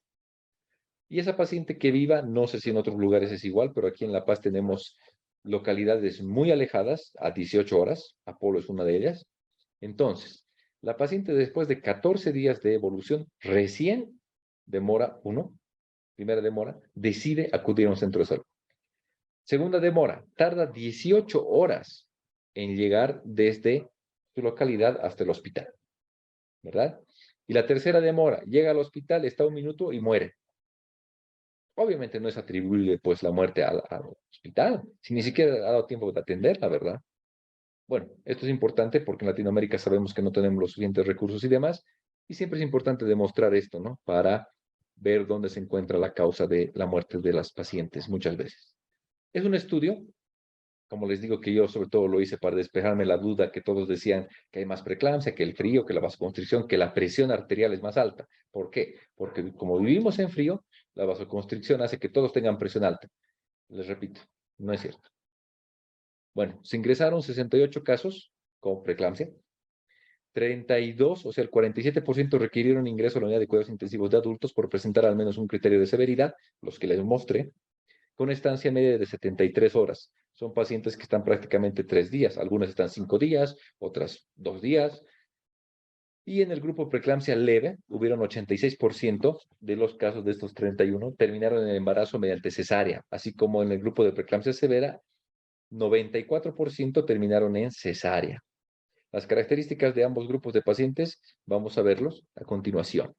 Y esa paciente que viva, no sé si en otros lugares es igual, pero aquí en La Paz tenemos localidades muy alejadas, a 18 horas, Apolo es una de ellas. Entonces, la paciente después de 14 días de evolución, recién demora primera demora, decide acudir a un centro de salud. Segunda demora, tarda 18 horas en llegar desde su localidad hasta el hospital, ¿verdad? Y la tercera demora, llega al hospital, está 1 minuto y muere. Obviamente no es atribuible pues la muerte al hospital, si ni siquiera ha dado tiempo de atenderla, ¿verdad? Bueno, esto es importante porque en Latinoamérica sabemos que no tenemos los suficientes recursos y demás, y siempre es importante demostrar esto, ¿no? Para ver dónde se encuentra la causa de la muerte de las pacientes muchas veces. Es un estudio, como les digo que yo sobre todo lo hice para despejarme la duda que todos decían que hay más preeclampsia, que el frío, que la vasoconstricción, que la presión arterial es más alta. ¿Por qué? Porque como vivimos en frío, la vasoconstricción hace que todos tengan presión alta. Les repito, no es cierto. Bueno, se ingresaron 68 casos con preeclampsia. 32, o sea, el 47% requirieron ingreso a la unidad de cuidados intensivos de adultos por presentar al menos un criterio de severidad, los que les mostré, con estancia media de 73 horas. Son pacientes que están prácticamente 3 días, algunas están 5 días, otras 2 días. Y en el grupo preeclampsia leve, hubieron 86% de los casos de estos 31 terminaron en el embarazo mediante cesárea, así como en el grupo de preeclampsia severa, 94% terminaron en cesárea. Las características de ambos grupos de pacientes, vamos a verlos a continuación.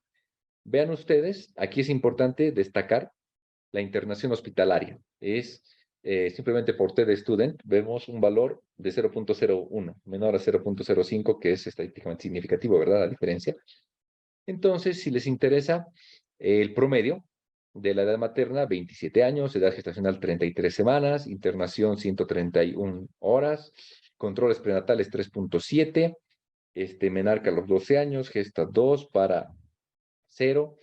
Vean ustedes, aquí es importante destacar la internación hospitalaria. Es simplemente por TED Student, vemos un valor de 0.01, menor a 0.05, que es estadísticamente significativo, ¿verdad? La diferencia. Entonces, si les interesa, el promedio de la edad materna, 27 años, edad gestacional 33 semanas, internación 131 horas, controles prenatales 3.7, menarca a los 12 años, gesta 2 para 0,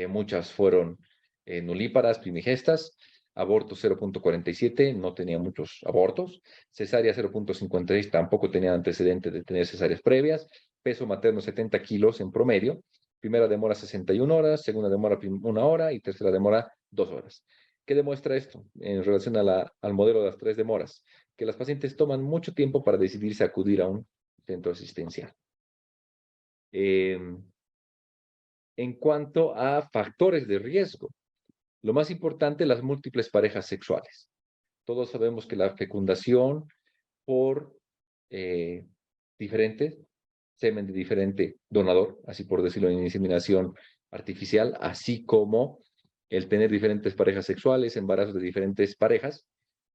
muchas fueron nulíparas, primigestas, aborto 0.47, no tenía muchos abortos, cesárea 0.56, tampoco tenía antecedentes de tener cesáreas previas, peso materno 70 kilos en promedio, primera demora 61 horas, segunda demora 1 hora y tercera demora 2 horas. ¿Qué demuestra esto en relación al modelo de las 3 demoras? Que las pacientes toman mucho tiempo para decidirse a acudir a un centro asistencial. En cuanto a factores de riesgo, lo más importante, las múltiples parejas sexuales. Todos sabemos que la fecundación por diferentes, semen de diferente donador, así por decirlo, en inseminación artificial, así como el tener diferentes parejas sexuales, embarazos de diferentes parejas,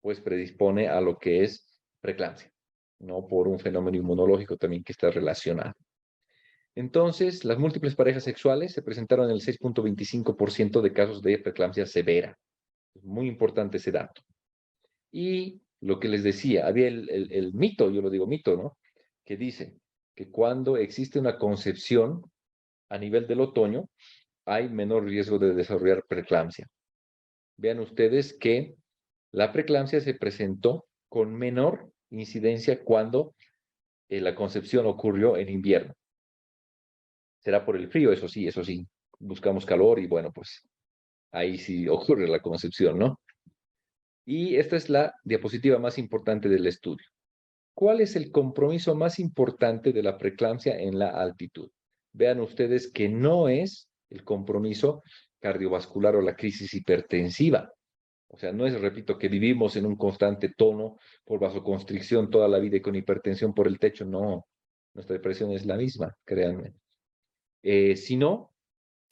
pues predispone a lo que es preeclampsia, ¿no? Por un fenómeno inmunológico también que está relacionado. Entonces, las múltiples parejas sexuales se presentaron en el 6.25% de casos de preeclampsia severa. Es muy importante ese dato. Y lo que les decía, había el mito, yo lo digo mito, ¿no? Que dice que cuando existe una concepción a nivel del otoño, hay menor riesgo de desarrollar preeclampsia. Vean ustedes que la preeclampsia se presentó con menor incidencia cuando la concepción ocurrió en invierno. Será por el frío, eso sí, buscamos calor y bueno, pues ahí sí ocurre la concepción, ¿no? Y esta es la diapositiva más importante del estudio. ¿Cuál es el compromiso más importante de la preeclampsia en la altitud? Vean ustedes que no es el compromiso cardiovascular o la crisis hipertensiva. O sea, no es, repito, que vivimos en un constante tono por vasoconstricción toda la vida y con hipertensión por el techo. No, nuestra depresión es la misma, créanme. Sino,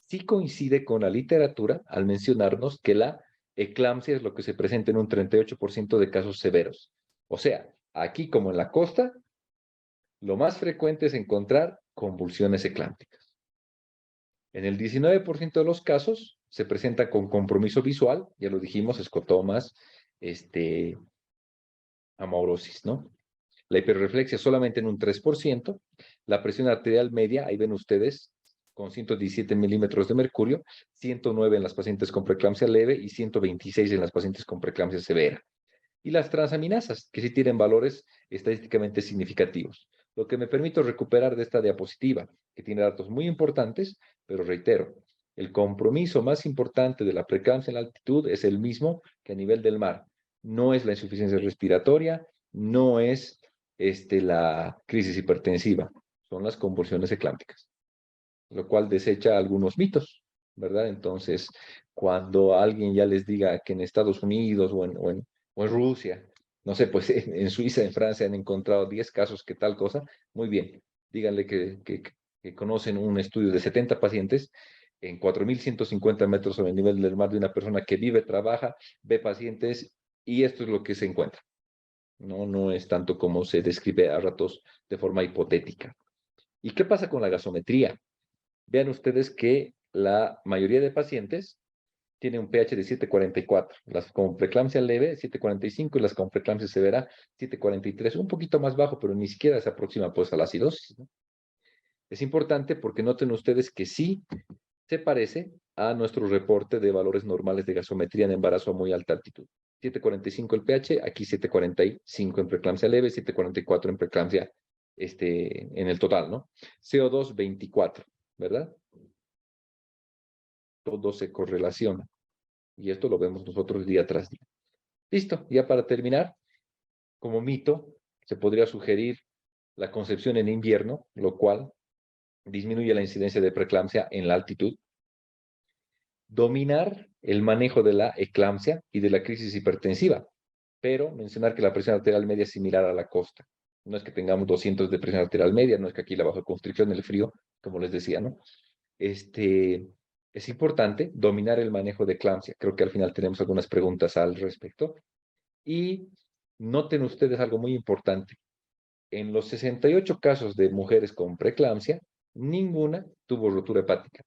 sí coincide con la literatura al mencionarnos que la eclampsia es lo que se presenta en un 38% de casos severos. O sea, aquí como en la costa, lo más frecuente es encontrar convulsiones eclámpticas. En el 19% de los casos se presenta con compromiso visual, ya lo dijimos, escotomas, amaurosis, ¿no? La hiperreflexia solamente en un 3%, la presión arterial media, ahí ven ustedes, con 117 milímetros de mercurio, 109 en las pacientes con preeclampsia leve y 126 en las pacientes con preeclampsia severa. Y las transaminasas, que sí tienen valores estadísticamente significativos. Lo que me permito recuperar de esta diapositiva, que tiene datos muy importantes, pero reitero, el compromiso más importante de la preeclampsia en la altitud es el mismo que a nivel del mar. No es la insuficiencia respiratoria, no es la crisis hipertensiva, son las convulsiones eclámpticas, lo cual desecha algunos mitos, ¿verdad? Entonces, cuando alguien ya les diga que en Estados Unidos o en Rusia, no sé, pues en Suiza, en Francia han encontrado 10 casos que tal cosa, muy bien, díganle que conocen un estudio de 70 pacientes en 4.150 metros sobre el nivel del mar de una persona que vive, trabaja, ve pacientes y esto es lo que se encuentra. No es tanto como se describe a ratos de forma hipotética. ¿Y qué pasa con la gasometría? Vean ustedes que la mayoría de pacientes tiene un pH de 7.44. Las con preeclampsia leve, 7.45, y las con preeclampsia severa, 7.43. Un poquito más bajo, pero ni siquiera se aproxima pues a la acidosis, ¿no? Es importante porque noten ustedes que sí se parece a nuestro reporte de valores normales de gasometría en embarazo a muy alta altitud. 7.45 el pH, aquí 7.45 en preeclampsia leve, 7.44 en preeclampsia en el total, ¿no? CO2, 24, ¿verdad? Todo se correlaciona. Y esto lo vemos nosotros día tras día. Listo, ya para terminar, como mito, se podría sugerir la concepción en invierno, lo cual disminuye la incidencia de preeclampsia en la altitud. Dominar el manejo de la eclampsia y de la crisis hipertensiva, pero mencionar que la presión arterial media es similar a la costa. No es que tengamos 200 de presión arterial media, no es que aquí la vasoconstricción, el frío, como les decía, ¿no? Es importante dominar el manejo de eclampsia. Creo que al final tenemos algunas preguntas al respecto. Y noten ustedes algo muy importante. En los 68 casos de mujeres con preeclampsia, ninguna tuvo rotura hepática,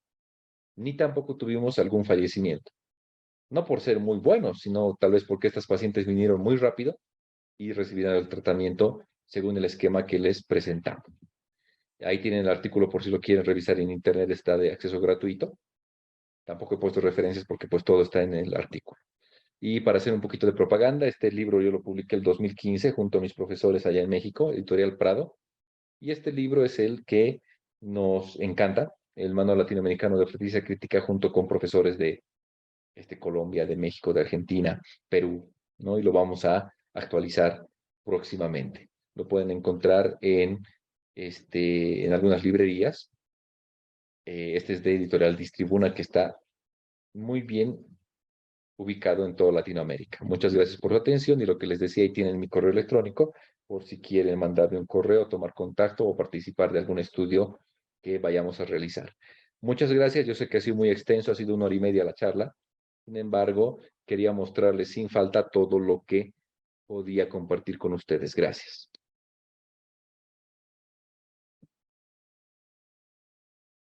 ni tampoco tuvimos algún fallecimiento. No por ser muy buenos, sino tal vez porque estas pacientes vinieron muy rápido y recibieron el tratamiento según el esquema que les presentamos. Ahí tienen el artículo por si lo quieren revisar en internet, está de acceso gratuito. Tampoco he puesto referencias porque pues todo está en el artículo. Y para hacer un poquito de propaganda, este libro yo lo publiqué el 2015 junto a mis profesores allá en México, Editorial Prado. Y este libro es el que nos encanta, el Manual Latinoamericano de Obstetricia Crítica, junto con profesores de Colombia, de México, de Argentina, Perú, ¿no? Y lo vamos a actualizar próximamente. Lo pueden encontrar en algunas librerías. Este es de Editorial Distribuna, que está muy bien ubicado en toda Latinoamérica. Muchas gracias por su atención y lo que les decía, ahí tienen mi correo electrónico por si quieren mandarme un correo, tomar contacto o participar de algún estudio que vayamos a realizar. Muchas gracias, yo sé que ha sido muy extenso, ha sido 1 hora y media la charla. Sin embargo, quería mostrarles sin falta todo lo que podía compartir con ustedes. Gracias.